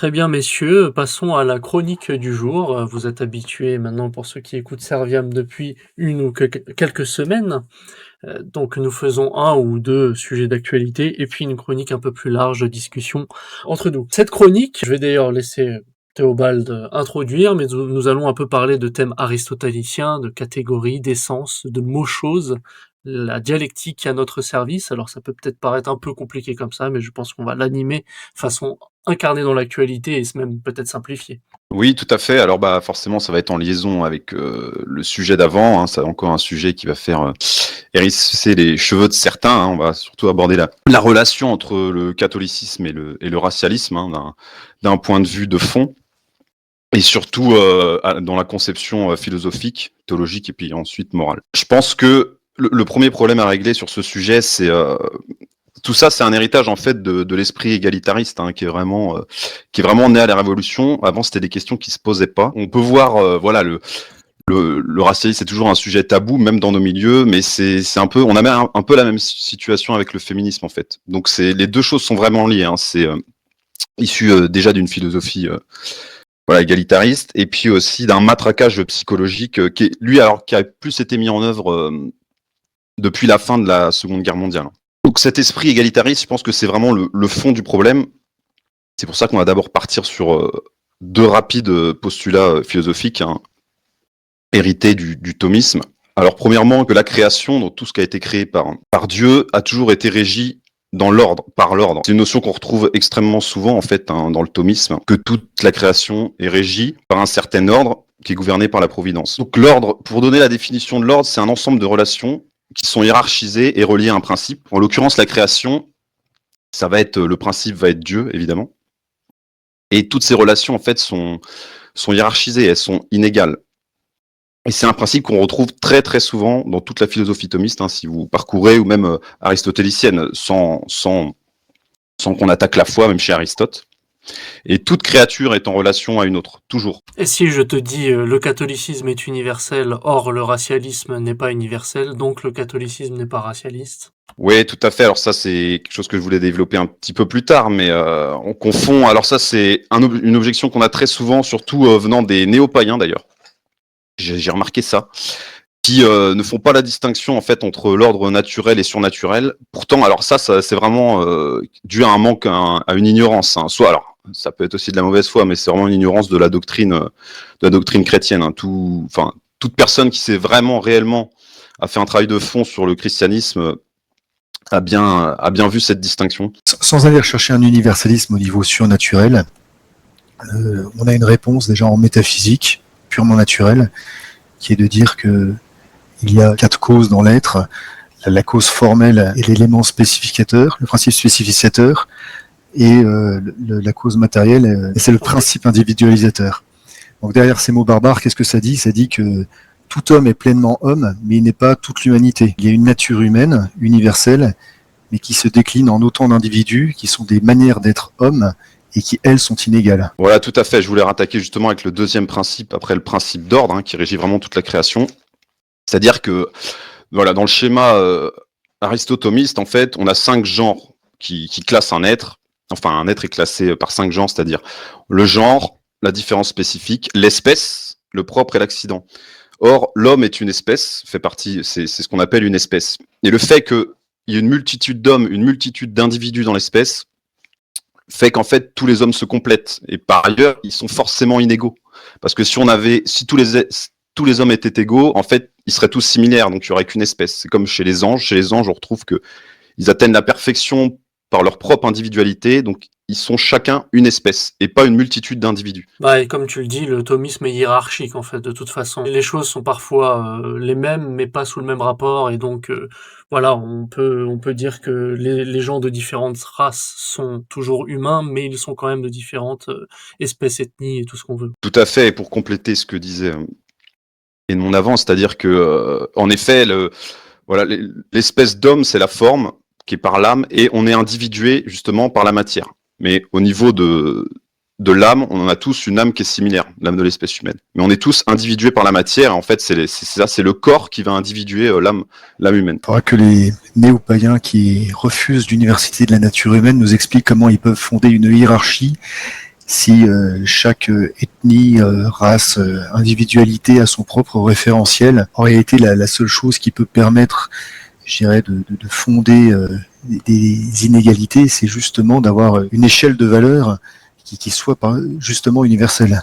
Très bien, messieurs, passons à la chronique du jour. Vous êtes habitués maintenant, pour ceux qui écoutent Serviam depuis une ou quelques semaines. Donc nous faisons un ou deux sujets d'actualité et puis une chronique un peu plus large de discussion entre nous. Cette chronique, je vais d'ailleurs laisser Théobald introduire, mais nous allons un peu parler de thèmes aristotéliciens, de catégories, d'essence, de mots-choses, la dialectique à notre service. Alors ça peut peut-être paraître un peu compliqué comme ça, mais je pense qu'on va l'animer façon incarnée dans l'actualité et même peut-être simplifier. Oui, tout à fait. Alors forcément, ça va être en liaison avec le sujet d'avant. Hein. C'est encore un sujet qui va faire hérisser les cheveux de certains. Hein. On va surtout aborder la relation entre le catholicisme et le racialisme, hein, d'un point de vue de fond. Et surtout dans la conception philosophique, théologique et puis ensuite morale. Je pense que le premier problème à régler sur ce sujet, c'est tout ça, c'est un héritage en fait de l'esprit égalitariste, hein, qui est vraiment né à la Révolution. Avant, c'était des questions qui se posaient pas. On peut voir, voilà, le racialisme, c'est toujours un sujet tabou, même dans nos milieux, mais c'est un peu, on a un peu la même situation avec le féminisme en fait. Donc les deux choses sont vraiment liées. Hein. C'est issu déjà d'une philosophie égalitariste, et puis aussi d'un matraquage psychologique qui a plus été mis en œuvre depuis la fin de la Seconde Guerre mondiale. Donc cet esprit égalitariste, je pense que c'est vraiment le fond du problème. C'est pour ça qu'on va d'abord partir sur deux rapides postulats philosophiques, hein, hérités du thomisme. Alors premièrement, que la création, donc tout ce qui a été créé par Dieu, a toujours été régi par l'ordre. C'est une notion qu'on retrouve extrêmement souvent en fait, hein, dans le thomisme, que toute la création est régie par un certain ordre qui est gouverné par la providence. Donc l'ordre, pour donner la définition de l'ordre, c'est un ensemble de relations qui sont hiérarchisées et reliées à un principe. En l'occurrence, la création, le principe va être Dieu, évidemment. Et toutes ces relations, en fait, sont hiérarchisées, elles sont inégales. Et c'est un principe qu'on retrouve très très souvent dans toute la philosophie thomiste, hein, si vous parcourez, ou même aristotélicienne, sans qu'on attaque la foi, même chez Aristote. Et toute créature est en relation à une autre, toujours. Et si je te dis le catholicisme est universel, or le racialisme n'est pas universel, donc le catholicisme n'est pas racialiste? Oui, tout à fait. Alors ça, c'est quelque chose que je voulais développer un petit peu plus tard, mais on confond. Alors ça, c'est une objection qu'on a très souvent, surtout venant des néo-païens d'ailleurs. J'ai remarqué ça, qui ne font pas la distinction en fait entre l'ordre naturel et surnaturel. Pourtant, alors ça c'est vraiment dû à un manque, à une ignorance. Hein. Soit, alors, ça peut être aussi de la mauvaise foi, mais c'est vraiment une ignorance de la doctrine chrétienne. Hein. Toute personne qui s'est vraiment réellement a fait un travail de fond sur le christianisme a bien vu cette distinction. Sans aller chercher un universalisme au niveau surnaturel, on a une réponse déjà en métaphysique, purement naturelle, qui est de dire que il y a 4 causes dans l'être, la cause formelle est l'élément spécificateur, le principe spécificateur, et la cause matérielle, c'est le principe individualisateur. Donc derrière ces mots barbares, qu'est-ce que ça dit? Ça dit que tout homme est pleinement homme, mais il n'est pas toute l'humanité. Il y a une nature humaine, universelle, mais qui se décline en autant d'individus qui sont des manières d'être homme et qui, elles, sont inégales. Voilà, tout à fait. Je voulais rattaquer justement avec le deuxième principe, après le principe d'ordre, hein, qui régit vraiment toute la création. C'est-à-dire que, voilà, dans le schéma aristotomiste, en fait, on a 5 genres qui classent un être. Enfin, un être est classé par 5 genres, c'est-à-dire le genre, la différence spécifique, l'espèce, le propre et l'accident. Or, l'homme est une espèce, c'est ce qu'on appelle une espèce. Et le fait qu'il y ait une multitude d'hommes, une multitude d'individus dans l'espèce, fait qu'en fait tous les hommes se complètent, et par ailleurs ils sont forcément inégaux, parce que si tous les hommes étaient égaux, en fait ils seraient tous similaires, donc il n'y aurait qu'une espèce. C'est comme chez les anges on retrouve que ils atteignent la perfection par leur propre individualité, donc ils sont chacun une espèce et pas une multitude d'individus. Bah, et comme tu le dis, le thomisme est hiérarchique en fait, de toute façon. Les choses sont parfois les mêmes, mais pas sous le même rapport, et donc voilà, on peut dire que les gens de différentes races sont toujours humains, mais ils sont quand même de différentes espèces, ethnies et tout ce qu'on veut. Tout à fait, et pour compléter ce que disait Edmond avant, c'est-à-dire que en effet, l'espèce d'homme, c'est la forme qui est par l'âme, et on est individué justement par la matière. Mais au niveau de l'âme, on en a tous une âme qui est similaire, l'âme de l'espèce humaine. Mais on est tous individués par la matière, et en fait, c'est le corps qui va individuer l'âme humaine. Il faudra que les néo-païens qui refusent l'université de la nature humaine nous expliquent comment ils peuvent fonder une hiérarchie si chaque ethnie, race, individualité a son propre référentiel. En réalité, la seule chose qui peut permettre, je dirais, de fonder des inégalités, c'est justement d'avoir une échelle de valeurs qui soit justement universelle.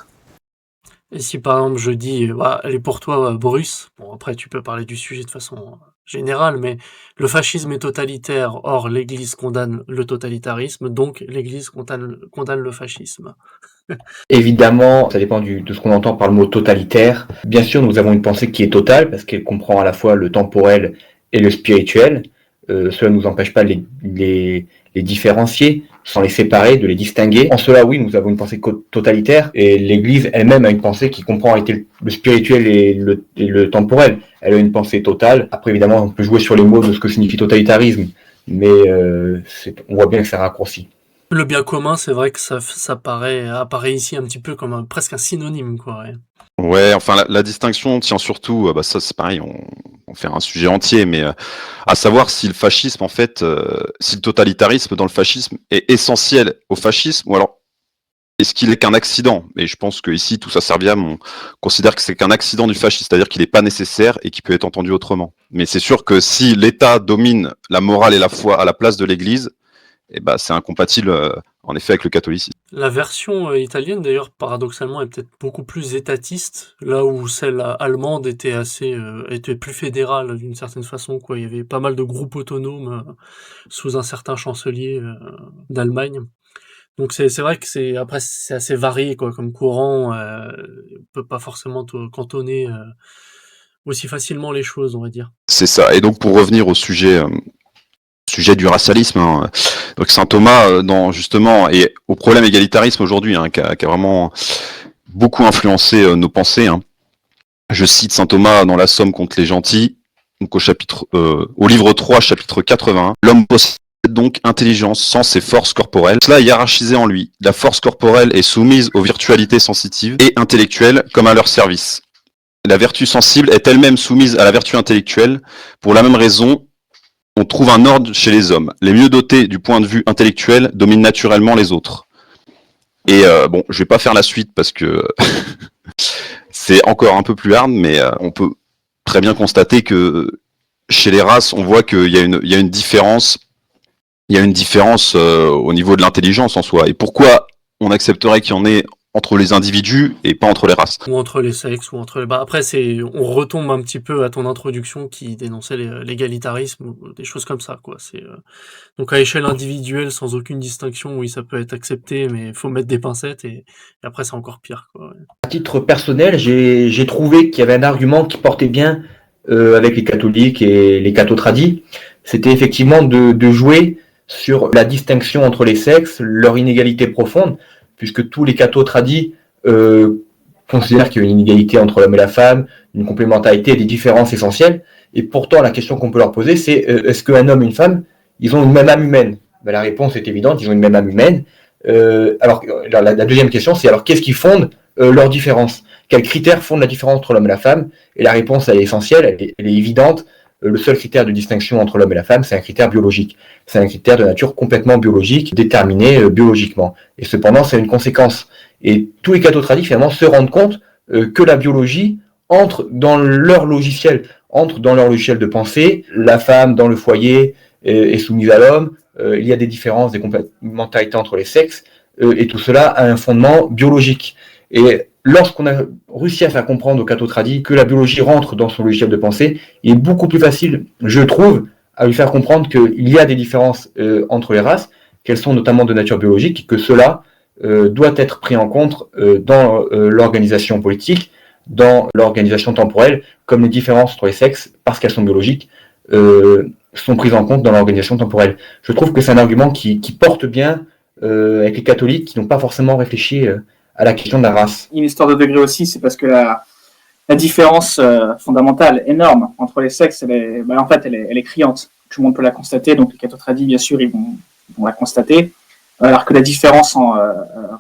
Et si par exemple je dis, elle est pour toi Bruce, bon après tu peux parler du sujet de façon générale, mais le fascisme est totalitaire, or l'Église condamne le totalitarisme, donc l'Église condamne le fascisme. Évidemment, ça dépend de ce qu'on entend par le mot totalitaire. Bien sûr, nous avons une pensée qui est totale, parce qu'elle comprend à la fois le temporel et le spirituel. Cela ne nous empêche pas de les différencier, sans les séparer, de les distinguer. En cela, oui, nous avons une pensée totalitaire, et l'Église elle-même a une pensée qui comprend le spirituel et le temporel. Elle a une pensée totale. Après, évidemment, on peut jouer sur les mots de ce que signifie totalitarisme, mais on voit bien que c'est un raccourci. Le bien commun, c'est vrai que ça apparaît ici un petit peu comme presque un synonyme, quoi. Ouais, enfin la distinction tient surtout, ça c'est pareil, on fait un sujet entier, mais à savoir si le fascisme, en fait, si le totalitarisme dans le fascisme est essentiel au fascisme, ou alors Est-ce qu'il est qu'un accident? Et je pense que ici, tout ça Serviam, on considère que c'est qu'un accident du fascisme, c'est-à-dire qu'il n'est pas nécessaire et qu'il peut être entendu autrement. Mais c'est sûr que si l'État domine la morale et la foi à la place de l'Église, eh ben, c'est incompatible, en effet, avec le catholicisme. La version italienne, d'ailleurs, paradoxalement, est peut-être beaucoup plus étatiste, là où celle allemande était était plus fédérale d'une certaine façon, quoi. Il y avait pas mal de groupes autonomes sous un certain chancelier d'Allemagne. Donc c'est vrai que après c'est assez varié, quoi, comme courant. On peut pas forcément cantonner aussi facilement les choses, on va dire. C'est ça. Et donc, pour revenir au sujet du racialisme, hein, donc saint Thomas, justement, et au problème égalitarisme aujourd'hui, hein, qui a vraiment beaucoup influencé nos pensées. Hein. Je cite saint Thomas dans la Somme contre les gentils, donc au livre 3, chapitre 81. L'homme possède donc intelligence, sens et force corporelle. Cela est hiérarchisé en lui. La force corporelle est soumise aux virtualités sensitives et intellectuelles comme à leur service. La vertu sensible est elle-même soumise à la vertu intellectuelle. Pour la même raison, on trouve un ordre chez les hommes. Les mieux dotés du point de vue intellectuel dominent naturellement les autres. Et bon, je vais pas faire la suite parce que c'est encore un peu plus hard, mais on peut très bien constater que chez les races, on voit qu'il y a une différence. Il y a une différence au niveau de l'intelligence en soi. Et pourquoi on accepterait qu'il y en ait entre les individus et pas entre les races? Ou entre les sexes, ou entre les... Bah après, on retombe un petit peu à ton introduction qui dénonçait l'égalitarisme, ou des choses comme ça, quoi. Donc à échelle individuelle, sans aucune distinction, oui, ça peut être accepté, mais il faut mettre des pincettes, et après, c'est encore pire, quoi. Ouais. À titre personnel, j'ai trouvé qu'il y avait un argument qui portait bien avec les catholiques et les cathotradis. C'était effectivement de jouer sur la distinction entre les sexes, leur inégalité profonde, puisque tous les cathotradis considèrent qu'il y a une inégalité entre l'homme et la femme, une complémentarité et des différences essentielles. Et pourtant, la question qu'on peut leur poser, c'est est-ce qu'un homme et une femme, ils ont une même âme humaine? Ben, la réponse est évidente, ils ont une même âme humaine. Alors, la deuxième question, c'est alors qu'est-ce qui fonde leur différence? Quels critères fondent la différence entre l'homme et la femme? Et la réponse, elle est essentielle, elle est évidente. Le seul critère de distinction entre l'homme et la femme, c'est un critère biologique. C'est un critère de nature complètement biologique, déterminé biologiquement. Et cependant, c'est une conséquence. Et tous les cathotradis, finalement, se rendent compte que la biologie entre dans leur logiciel de pensée. La femme, dans le foyer, est soumise à l'homme. Il y a des différences, des complémentarités entre les sexes. Et tout cela a un fondement biologique. Et lorsqu'on a réussi à faire comprendre aux cathotradis que la biologie rentre dans son logiciel de pensée, il est beaucoup plus facile, je trouve, à lui faire comprendre qu'il y a des différences entre les races, qu'elles sont notamment de nature biologique, que cela doit être pris en compte dans l'organisation politique, dans l'organisation temporelle, comme les différences entre les sexes, parce qu'elles sont biologiques, sont prises en compte dans l'organisation temporelle. Je trouve que c'est un argument qui porte bien avec les catholiques qui n'ont pas forcément réfléchi à la question de la race. Une histoire de degré aussi, c'est parce que la différence fondamentale, énorme, entre les sexes, elle est criante. Tout le monde peut la constater, donc les cathotradis, bien sûr, ils vont la constater. Alors que la différence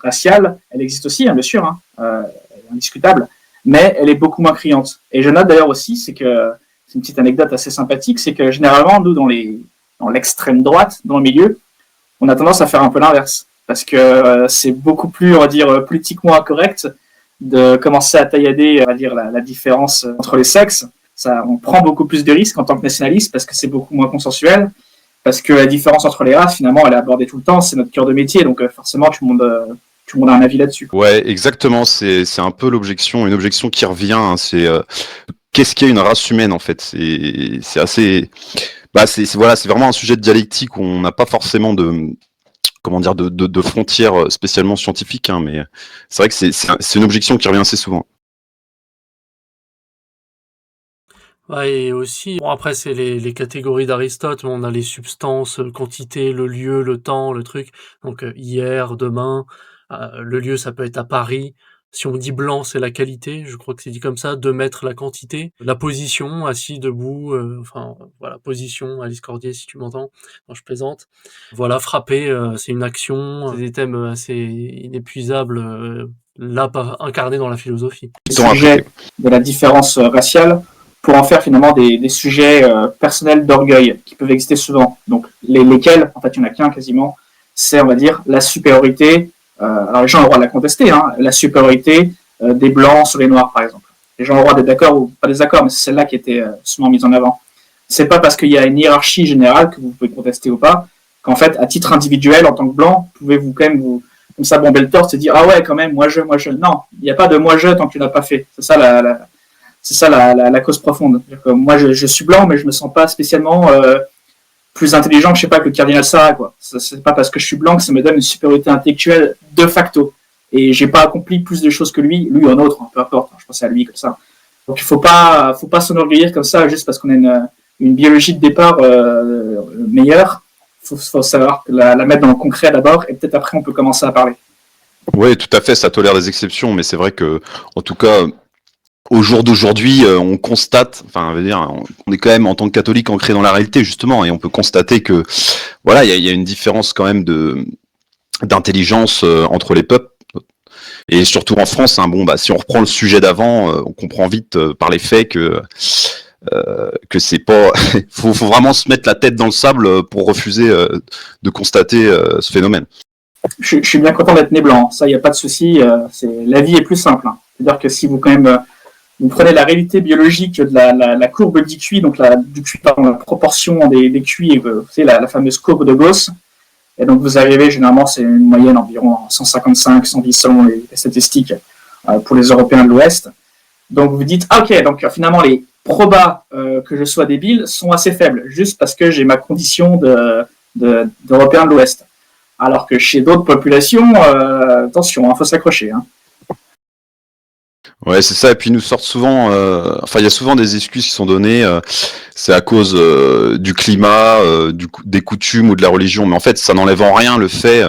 raciale, elle existe aussi, hein, bien sûr, hein, elle est indiscutable, mais elle est beaucoup moins criante. Et je note d'ailleurs aussi, c'est une petite anecdote assez sympathique, c'est que généralement, nous, dans l'extrême droite, dans le milieu, on a tendance à faire un peu l'inverse. Parce que c'est beaucoup plus, on va dire, politiquement incorrect de commencer à taillader, on va dire, la différence entre les sexes. On prend beaucoup plus de risques en tant que nationaliste parce que c'est beaucoup moins consensuel, parce que la différence entre les races, finalement, elle est abordée tout le temps, c'est notre cœur de métier, donc forcément, tout le monde a un avis là-dessus. Ouais, exactement, c'est un peu une objection qui revient, hein, c'est qu'est-ce qu'est une race humaine, en fait? C'est assez... c'est vraiment un sujet de dialectique où on n'a pas forcément de frontières spécialement scientifiques, hein, mais c'est vrai que c'est une objection qui revient assez souvent. Ouais, et aussi, bon, après, c'est les catégories d'Aristote, on a les substances, quantité, le lieu, le temps, le truc. Donc, hier, demain, le lieu, ça peut être à Paris. Si on dit blanc, c'est la qualité, je crois que c'est dit comme ça, 2 mètres la quantité. La position, assis, debout, voilà, position, Alice Cordier, si tu m'entends. Non, je plaisante. Voilà, frapper, c'est une action, c'est des thèmes assez inépuisables, là, incarnés dans la philosophie. Le sujet de la différence raciale, pour en faire finalement des sujets personnels d'orgueil qui peuvent exister souvent. Donc lesquels, en fait, il n'y en a qu'un quasiment, c'est, on va dire, la supériorité Alors les gens ont le droit de la contester, hein, la supériorité des blancs sur les noirs, par exemple. Les gens ont le droit d'être d'accord ou pas désaccord, mais c'est celle-là qui était souvent mise en avant. C'est pas parce qu'il y a une hiérarchie générale que vous pouvez contester ou pas, qu'en fait, à titre individuel, en tant que blanc, pouvez-vous quand même comme ça bomber le torse et dire ah ouais quand même moi je. Non, il n'y a pas de moi je tant que tu n'as pas fait. C'est ça la cause profonde. Moi je suis blanc, mais je me sens pas spécialement plus intelligent que je sais pas que le cardinal Sarah, quoi. C'est pas parce que je suis blanc que ça me donne une supériorité intellectuelle de facto. Et j'ai pas accompli plus de choses que lui ou un autre, hein, peu importe. Je pense à lui comme ça. Donc il faut pas s'enorgueillir comme ça juste parce qu'on a une biologie de départ meilleure. Faut savoir la mettre dans le concret d'abord et peut-être après on peut commencer à parler. Oui, tout à fait, ça tolère des exceptions, mais c'est vrai que, en tout cas, au jour d'aujourd'hui, on constate, enfin, on est quand même en tant que catholique ancré dans la réalité justement, et on peut constater que, voilà, il y a une différence quand même d'intelligence entre les peuples, et surtout en France. Hein, bon, bah, si on reprend le sujet d'avant, on comprend vite par les faits que c'est pas, faut vraiment se mettre la tête dans le sable pour refuser de constater ce phénomène. Je suis bien content d'être né blanc, ça, il n'y a pas de souci. La vie est plus simple. Hein. C'est-à-dire que si vous quand même vous prenez la réalité biologique de la courbe d'IQI, donc du QI par la proportion des QI, vous savez, la fameuse courbe de Gauss, et donc vous arrivez, généralement, c'est une moyenne environ 155, 110 selon les statistiques pour les Européens de l'Ouest. Donc vous dites, ah ok, donc finalement les probas que je sois débile sont assez faibles, juste parce que j'ai ma condition d'Européen de l'Ouest. Alors que chez d'autres populations, attention, faut s'accrocher. Hein. Ouais, c'est ça. Et puis ils nous sortent souvent, il y a souvent des excuses qui sont données. C'est à cause du climat, des coutumes ou de la religion. Mais en fait, ça n'enlève en rien le fait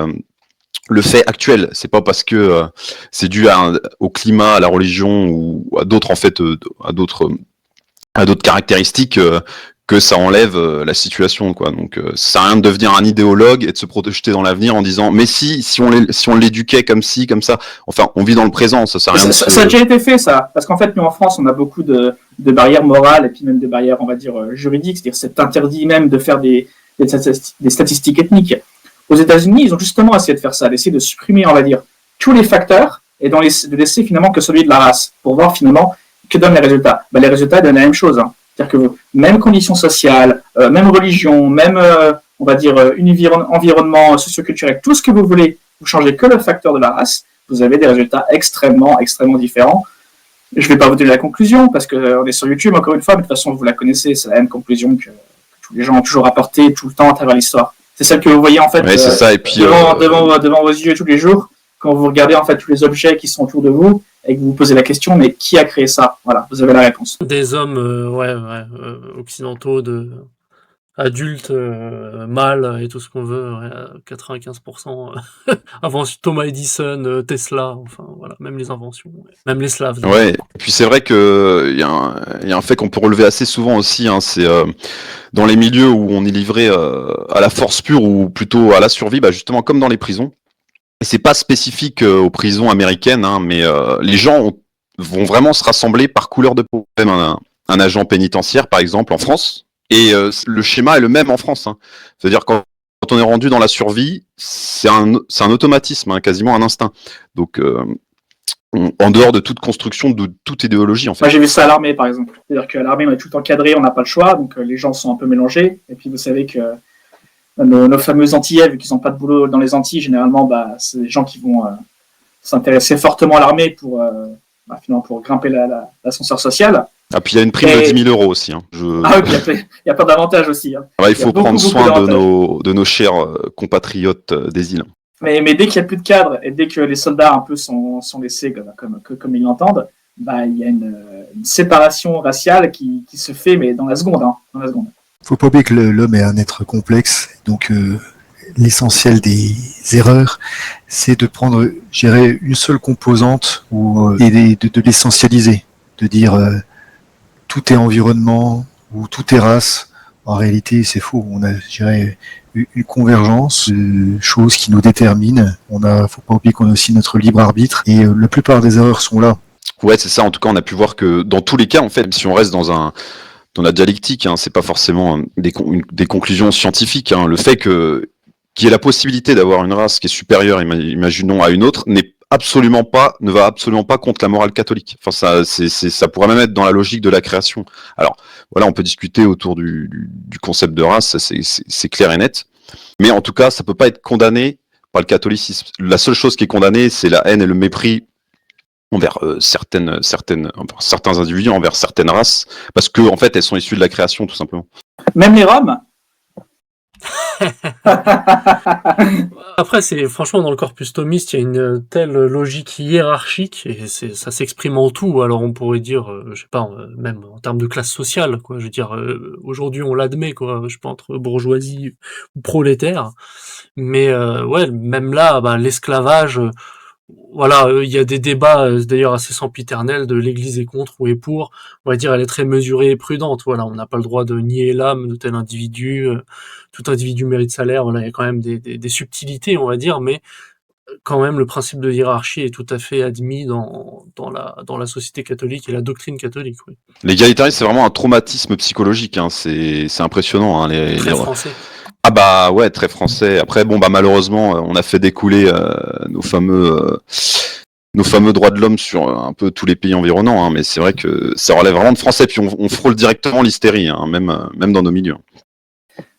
actuel. C'est pas parce que c'est dû au climat, à la religion ou à d'autres à d'autres caractéristiques que ça enlève la situation, quoi. Donc ça sert à rien de devenir un idéologue et de se projeter dans l'avenir en disant mais si on l'éduquait comme ci, comme ça. Enfin, on vit dans le présent, ça sert à rien. Ça a déjà été fait, ça, parce qu'en fait nous en France on a beaucoup de barrières morales et puis même de barrières, on va dire juridiques, c'est-à-dire c'est interdit même de faire des statistiques ethniques. Aux États-Unis, ils ont justement essayé de faire ça, d'essayer de supprimer, on va dire, tous les facteurs et de laisser finalement que celui de la race pour voir finalement que donnent les résultats. Les résultats donnent la même chose. Hein. C'est-à-dire que même conditions sociales, même religion, même, on va dire, environnement socioculturel, tout ce que vous voulez, vous changez que le facteur de la race, vous avez des résultats extrêmement, extrêmement différents. Je ne vais pas vous donner la conclusion, parce qu'on est sur YouTube, encore une fois, mais de toute façon, vous la connaissez, c'est la même conclusion que tous les gens ont toujours apporté tout le temps à travers l'histoire. C'est celle que vous voyez, en fait, ouais, c'est ça. Et puis, devant vos yeux tous les jours, quand vous regardez, en fait, tous les objets qui sont autour de vous, et que vous vous posez la question, mais qui a créé ça? Voilà, vous avez la réponse. Des hommes occidentaux, adultes, mâles et tout ce qu'on veut, 95% avant Thomas Edison, Tesla, enfin voilà, même les inventions, même les Slaves. Ouais, et puis c'est vrai que il y a un fait qu'on peut relever assez souvent aussi, hein, c'est dans les milieux où on est livré à la force pure ou plutôt à la survie, justement comme dans les prisons. Et c'est pas spécifique aux prisons américaines, hein, mais les gens vont vraiment se rassembler par couleur de peau. Même un agent pénitentiaire, par exemple, en France, et le schéma est le même en France. Hein. C'est-à-dire quand on est rendu dans la survie, c'est un automatisme, hein, quasiment un instinct. Donc, en dehors de toute construction, de toute idéologie, en fait. Moi, j'ai vu ça à l'armée, par exemple. C'est-à-dire qu'à l'armée, on est tout encadré, on n'a pas le choix, donc les gens sont un peu mélangés. Et puis, vous savez que nos fameux Antillais, vu qu'ils n'ont pas de boulot dans les Antilles, généralement, c'est des gens qui vont s'intéresser fortement à l'armée pour grimper l'ascenseur social. Ah, puis il y a une prime de 10 000 euros aussi. Hein. Ah oui, il y a pas d'avantages aussi. Hein. Il faut prendre soin de nos chers compatriotes des îles. Mais dès qu'il n'y a plus de cadre et dès que les soldats un peu sont laissés comme ils l'entendent, il y a une séparation raciale qui se fait, mais dans la seconde. Hein, dans la seconde. Faut pas oublier que l'homme est un être complexe, donc l'essentiel des erreurs, c'est de prendre, je dirais, une seule composante et de l'essentialiser, de dire tout est environnement ou tout est race. En réalité, c'est faux. On a, je dirais, une convergence de choses qui nous déterminent. Faut pas oublier qu'on a aussi notre libre arbitre et la plupart des erreurs sont là. Ouais, c'est ça. En tout cas, on a pu voir que dans tous les cas, en fait, même si on reste dans la dialectique, hein, c'est pas forcément des conclusions scientifiques. Hein. Le fait que qui ait la possibilité d'avoir une race qui est supérieure, imaginons, à une autre, ne va absolument pas contre la morale catholique. Enfin, ça pourrait même être dans la logique de la création. Alors, voilà, on peut discuter autour du concept de race, c'est clair et net. Mais en tout cas, ça peut pas être condamné par le catholicisme. La seule chose qui est condamnée, c'est la haine et le mépris envers certains individus, envers certaines races, parce que en fait, elles sont issues de la création, tout simplement. Même les Roms. Après, franchement, dans le corpus thomiste, il y a une telle logique hiérarchique, et ça s'exprime en tout. Alors, on pourrait dire, je sais pas, même en termes de classe sociale, quoi. Je veux dire, aujourd'hui, on l'admet, quoi. Je sais pas, entre bourgeoisie ou prolétaire. Mais, ouais, même là, l'esclavage, voilà, il y a des débats, d'ailleurs assez sempiternels, de l'Église est contre ou est pour. On va dire, elle est très mesurée et prudente. Voilà, on n'a pas le droit de nier l'âme de tel individu. Tout individu mérite salaire. Voilà, il y a quand même des subtilités, on va dire, mais quand même, le principe de hiérarchie est tout à fait admis dans la société catholique et la doctrine catholique. Oui. L'égalitarisme, c'est vraiment un traumatisme psychologique. Hein. C'est impressionnant. Hein, Très français. Ah bah ouais, très français. Après, bon bah malheureusement, on a fait découler nos fameux droits de l'homme sur un peu tous les pays environnants. Hein, mais c'est vrai que ça relève vraiment de français. Puis on frôle directement l'hystérie, hein, même dans nos milieux.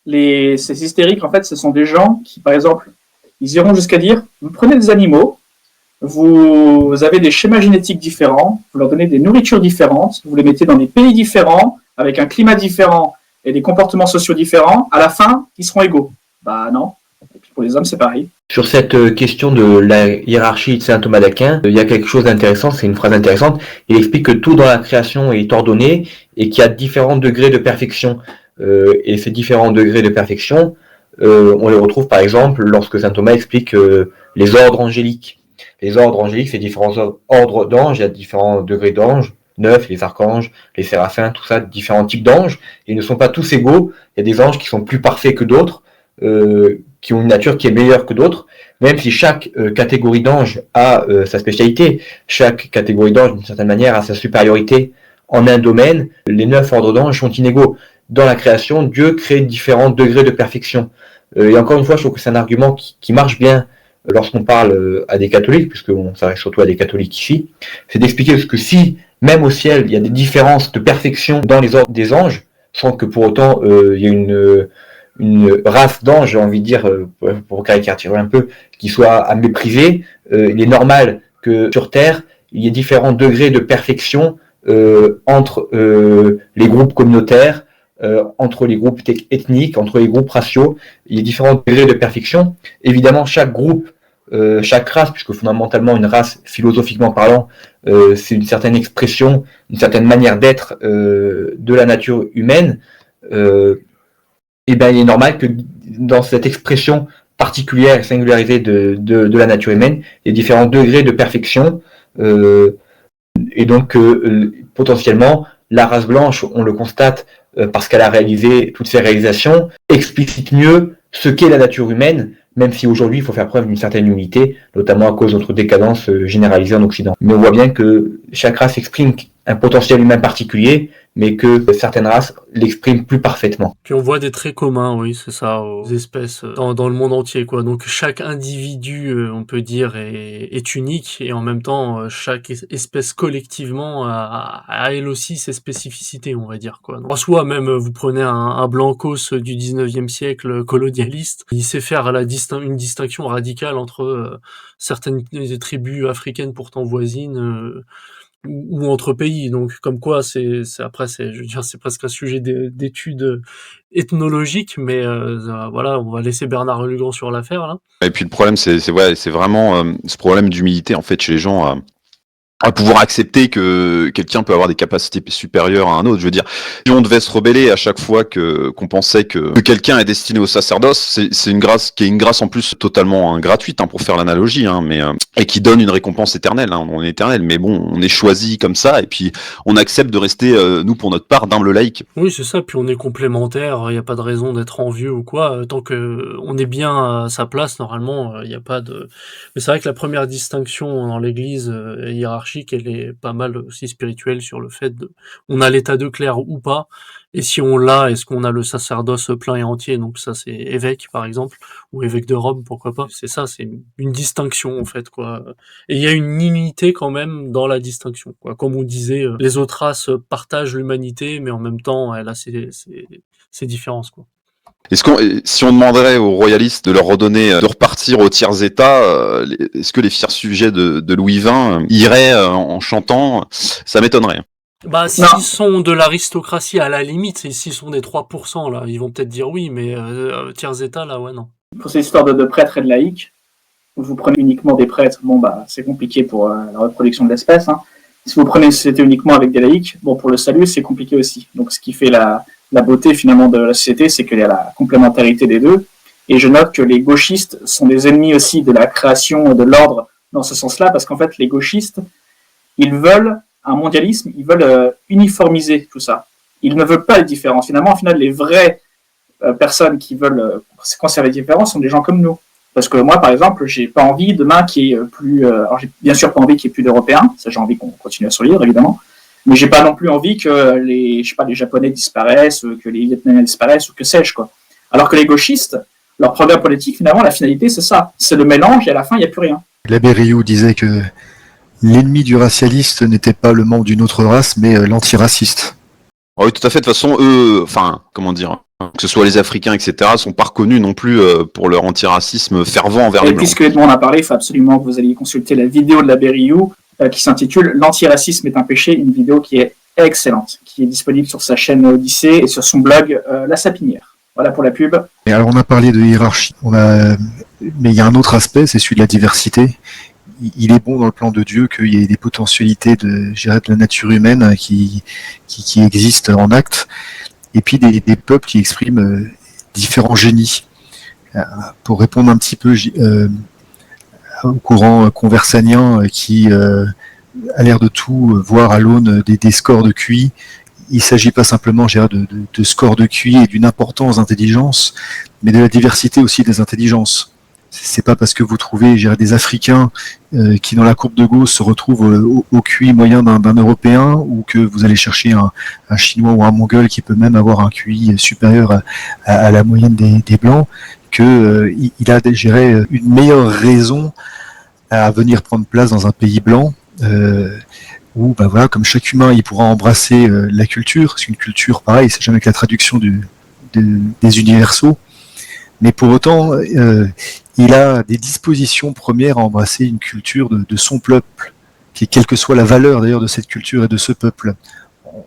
Ces hystériques, en fait, ce sont des gens qui, par exemple, ils iront jusqu'à dire, vous prenez des animaux, vous avez des schémas génétiques différents, vous leur donnez des nourritures différentes, vous les mettez dans des pays différents, avec un climat différent et des comportements sociaux différents, à la fin, ils seront égaux. Bah non. Et puis pour les hommes, c'est pareil. Sur cette question de la hiérarchie de saint Thomas d'Aquin, il y a quelque chose d'intéressant, c'est une phrase intéressante. Il explique que tout dans la création est ordonné et qu'il y a différents degrés de perfection. Et ces différents degrés de perfection, on les retrouve par exemple lorsque saint Thomas explique les ordres angéliques. Les ordres angéliques, c'est différents ordres d'anges, il y a différents degrés d'anges, 9, les archanges, les séraphins, tout ça, différents types d'anges. Ils ne sont pas tous égaux. Il y a des anges qui sont plus parfaits que d'autres, qui ont une nature qui est meilleure que d'autres, même si chaque catégorie d'anges a sa spécialité. Chaque catégorie d'anges, d'une certaine manière, a sa supériorité en un domaine. Les 9 ordres d'anges sont inégaux. Dans la création, Dieu crée différents degrés de perfection. Et encore une fois, je trouve que c'est un argument qui marche bien lorsqu'on parle à des catholiques, puisqu'on s'arrête surtout à des catholiques ici, c'est d'expliquer que si, même au ciel, il y a des différences de perfection dans les ordres des anges, sans que pour autant il y ait une race d'anges, j'ai envie de dire, pour caricaturer un peu, qui soit à mépriser, il est normal que sur Terre, il y ait différents degrés de perfection entre les groupes communautaires, entre les groupes ethniques, entre les groupes raciaux, il y a différents degrés de perfection. Évidemment, chaque groupe, chaque race, puisque fondamentalement une race, philosophiquement parlant, c'est une certaine expression, une certaine manière d'être de la nature humaine, et bien il est normal que dans cette expression particulière et singularisée de la nature humaine, il y a différents degrés de perfection, et donc potentiellement, la race blanche, on le constate, parce qu'elle a réalisé toutes ses réalisations, explicite mieux ce qu'est la nature humaine, même si aujourd'hui il faut faire preuve d'une certaine humilité, notamment à cause de notre décadence généralisée en Occident. Mais on voit bien que chaque race exprime un potentiel humain particulier, mais que certaines races l'expriment plus parfaitement. Puis on voit des traits communs, oui, c'est ça, aux espèces dans le monde entier, quoi. Donc chaque individu, on peut dire, est unique, et en même temps, chaque espèce collectivement a elle aussi ses spécificités, on va dire, quoi. Donc, en soi, même, vous prenez un Blancos du 19e siècle colonialiste, il sait faire une distinction radicale entre certaines tribus africaines pourtant voisines, ou entre pays. Donc comme quoi je veux dire, c'est presque un sujet d'étude ethnologique, mais voilà, on va laisser Bernard Lugan sur l'affaire là. Et puis le problème, c'est vraiment ce problème d'humilité en fait chez les gens. À pouvoir accepter que quelqu'un peut avoir des capacités supérieures à un autre. Je veux dire, si on devait se rebeller à chaque fois qu'on pensait que quelqu'un est destiné au sacerdoce, c'est une grâce qui est une grâce en plus totalement gratuite, pour faire l'analogie, mais et qui donne une récompense éternelle, on est éternel. Mais bon, on est choisi comme ça, et puis on accepte de rester, nous pour notre part, d'humble laïcs. Oui, c'est ça. Puis on est complémentaires. Il n'y a pas de raison d'être envieux ou quoi. Tant que on est bien à sa place, normalement, il n'y a pas de. Mais c'est vrai que la première distinction dans l'Église hiérarchique hiérarchique, elle est pas mal aussi spirituelle sur le fait de, on a l'état de clerc ou pas, et si on l'a, est-ce qu'on a le sacerdoce plein et entier, donc ça c'est évêque par exemple, ou évêque de Rome, pourquoi pas. C'est ça, c'est une distinction en fait, quoi. Et il y a une unité quand même dans la distinction, quoi. Comme on disait, les autres races partagent l'humanité, mais en même temps, elle a ses différences, quoi. Si on demanderait aux royalistes de leur redonner, de repartir au tiers état, est-ce que les fiers sujets de Louis XX iraient en chantant? Ça m'étonnerait. Bah, s'ils sont de l'aristocratie à la limite, et s'ils sont des 3%, là, ils vont peut-être dire oui, mais tiers état, là, ouais, non. Pour cette histoire de prêtres et de laïcs, vous prenez uniquement des prêtres, bon bah c'est compliqué pour la reproduction de l'espèce. Hein. Si vous prenez une société uniquement avec des laïcs, bon pour le salut c'est compliqué aussi. Donc ce qui fait la beauté finalement de la société, c'est qu'il y a la complémentarité des deux. Et je note que les gauchistes sont des ennemis aussi de la création de l'ordre dans ce sens-là, parce qu'en fait les gauchistes, ils veulent un mondialisme, ils veulent uniformiser tout ça. Ils ne veulent pas les différences. Finalement, au final, les vraies personnes qui veulent conserver les différences sont des gens comme nous. Parce que moi, par exemple, j'ai pas envie demain qu'il y ait plus... alors, j'ai bien sûr pas envie qu'il y ait plus d'Européens. Ça, j'ai envie qu'on continue à survivre, évidemment. Mais j'ai pas non plus envie que les Japonais disparaissent, que les Vietnamiens disparaissent, ou que sais-je, quoi. Alors que les gauchistes, leur programme politique, finalement, la finalité, c'est ça. C'est le mélange et à la fin, il n'y a plus rien. L'abbé Rioux disait que l'ennemi du racialiste n'était pas le membre d'une autre race, mais l'antiraciste. Oh oui, tout à fait. De toute façon, eux, enfin, comment dire, que ce soit les Africains, etc., sont pas reconnus non plus pour leur antiracisme fervent envers les Blancs. Puisque Edmond en a parlé, il faut absolument que vous alliez consulter la vidéo de l'abbé Rioux qui s'intitule « L'antiracisme est un péché », une vidéo qui est excellente, qui est disponible sur sa chaîne Odyssée et sur son blog La Sapinière. Voilà pour la pub. Et alors on a parlé de hiérarchie, mais il y a un autre aspect, c'est celui de la diversité. Il est bon dans le plan de Dieu qu'il y ait des potentialités de la nature humaine qui existent en acte, et puis des peuples qui expriment différents génies. Pour répondre un petit peu au courant conversanien qui a l'air de tout voir à l'aune des scores de QI, il ne s'agit pas simplement de scores de QI et d'une importance d'intelligence, mais de la diversité aussi des intelligences. C'est pas parce que vous trouvez des Africains qui dans la courbe de Gauss se retrouvent au QI moyen d'un Européen, ou que vous allez chercher un Chinois ou un Mongol qui peut même avoir un QI supérieur à la moyenne des Blancs, que il a une meilleure raison à venir prendre place dans un pays blanc, où bah voilà, comme chaque humain il pourra embrasser la culture, parce qu'une culture pareil c'est jamais que la traduction des universaux, mais pour autant il a des dispositions premières à embrasser une culture de son peuple, qui est quelle que soit la valeur d'ailleurs de cette culture et de ce peuple.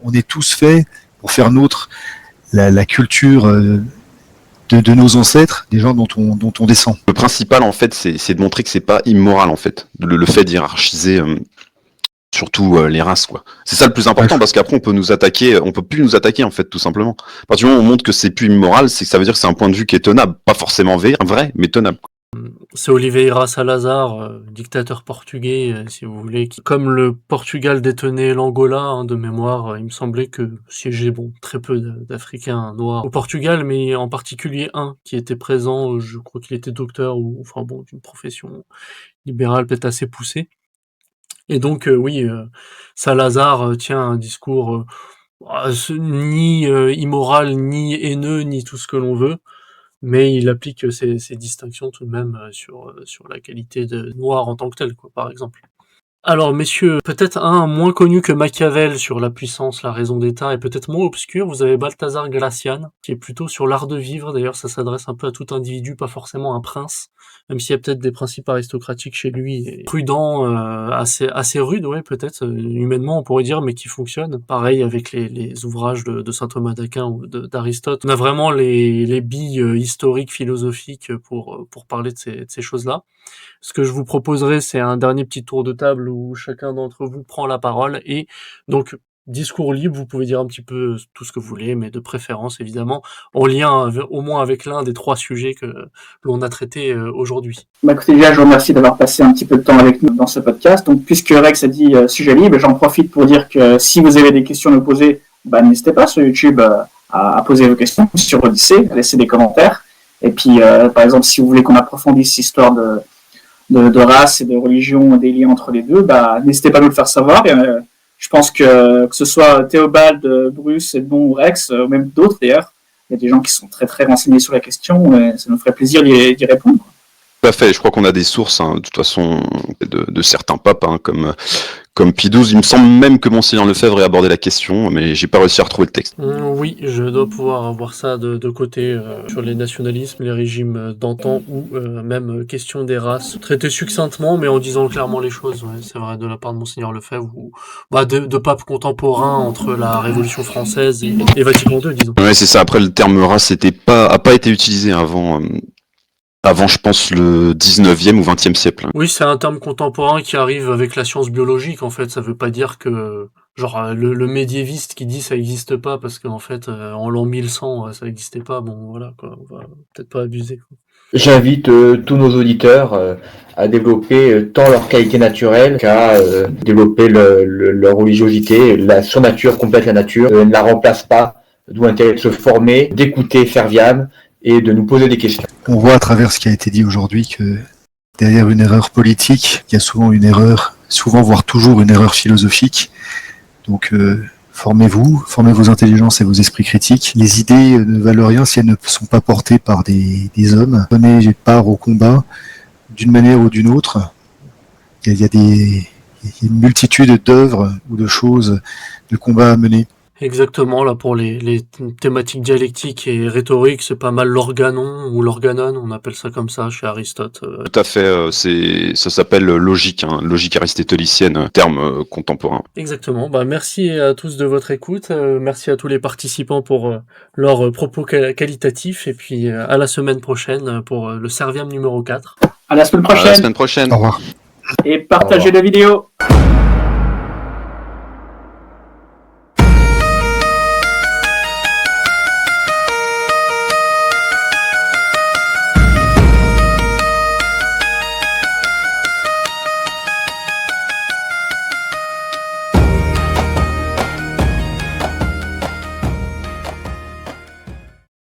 On est tous faits pour faire nôtre la culture de nos ancêtres, des gens dont on descend. Le principal en fait c'est de montrer que c'est pas immoral en fait, le fait d'hiérarchiser surtout les races, quoi. C'est ça le plus important, parce qu'après on peut plus nous attaquer en fait, tout simplement. À partir du moment où on montre que c'est plus immoral, c'est que ça veut dire que c'est un point de vue qui est tenable, pas forcément vrai, mais tenable. C'est Oliveira Salazar, dictateur portugais, si vous voulez, qui, comme le Portugal détenait l'Angola, de mémoire, il me semblait que siégeait très peu d'Africains noirs au Portugal, mais en particulier un qui était présent, je crois qu'il était docteur, ou enfin bon, d'une profession libérale peut-être assez poussée. Et donc oui, Salazar tient un discours ni immoral, ni haineux, ni tout ce que l'on veut, mais il applique ces distinctions tout de même sur la qualité de noir en tant que tel, quoi, par exemple. Alors messieurs, peut-être un moins connu que Machiavel sur la puissance, la raison d'État, et peut-être moins obscur, vous avez Balthazar Gracian, qui est plutôt sur l'art de vivre. D'ailleurs ça s'adresse un peu à tout individu, pas forcément un prince, même s'il y a peut-être des principes aristocratiques chez lui, et prudent, assez rude, ouais, peut-être, humainement on pourrait dire, mais qui fonctionne. Pareil avec les ouvrages de saint Thomas d'Aquin ou d'Aristote. On a vraiment les billes historiques, philosophiques pour parler de ces choses-là. Ce que je vous proposerai, c'est un dernier petit tour de table où chacun d'entre vous prend la parole, et donc discours libre, vous pouvez dire un petit peu tout ce que vous voulez, mais de préférence évidemment en lien au moins avec l'un des 3 sujets que l'on a traités aujourd'hui. Écoutez, déjà je vous remercie d'avoir passé un petit peu de temps avec nous dans ce podcast. Donc puisque Rex a dit sujet libre, j'en profite pour dire que si vous avez des questions à nous poser, n'hésitez pas sur YouTube à poser vos questions, sur Odyssée, à laisser des commentaires. Et puis par exemple si vous voulez qu'on approfondisse l'histoire de race et de religion, des liens entre les deux, bah, n'hésitez pas à nous le faire savoir. Et, je pense que ce soit Théobald, Bruce, Edmond ou Rex, ou même d'autres d'ailleurs, il y a des gens qui sont très très renseignés sur la question et ça nous ferait plaisir d'y répondre. Tout à fait, je crois qu'on a des sources, de toute façon, de certains papes, comme Pie XII. Il me semble même que Monseigneur Lefebvre ait abordé la question, mais j'ai pas réussi à retrouver le texte. Oui, je dois pouvoir avoir ça de côté sur les nationalismes, les régimes d'antan ou même question des races, traité succinctement mais en disant clairement les choses, ouais, c'est vrai, de la part de Monseigneur Lefebvre ou de papes contemporains entre la Révolution française et Vatican II, disons. Ouais, c'est ça. Après, le terme race a pas été utilisé avant, je pense, le 19e ou 20e siècle. Oui, c'est un terme contemporain qui arrive avec la science biologique, en fait. Ça veut pas dire que, genre, le médiéviste qui dit ça existe pas parce qu'en fait, en l'an 1100, ça existait pas. Bon, voilà, quoi. On va peut-être pas abuser, quoi. J'invite tous nos auditeurs à développer tant leur qualité naturelle qu'à développer leur religiosité. La surnature complète la nature, ne la remplace pas, d'où l'intérêt de se former, d'écouter Serviam et de nous poser des questions. On voit à travers ce qui a été dit aujourd'hui que derrière une erreur politique, il y a souvent une erreur, voire toujours une erreur philosophique. Donc formez-vous, formez vos intelligences et vos esprits critiques. Les idées ne valent rien si elles ne sont pas portées par des hommes. Prenez part au combat d'une manière ou d'une autre. Il y a une multitude d'œuvres ou de choses, de combats à mener. Exactement, là, pour les thématiques dialectiques et rhétoriques, c'est pas mal l'organon ou l'organon, on appelle ça comme ça chez Aristote. Tout à fait, ça s'appelle logique, logique aristotélicienne, terme contemporain. Exactement, merci à tous de votre écoute, merci à tous les participants pour leurs propos qualitatifs, et puis à la semaine prochaine pour le Serviam numéro 4. À la semaine prochaine. À la semaine prochaine. Au revoir. Et partagez la vidéo.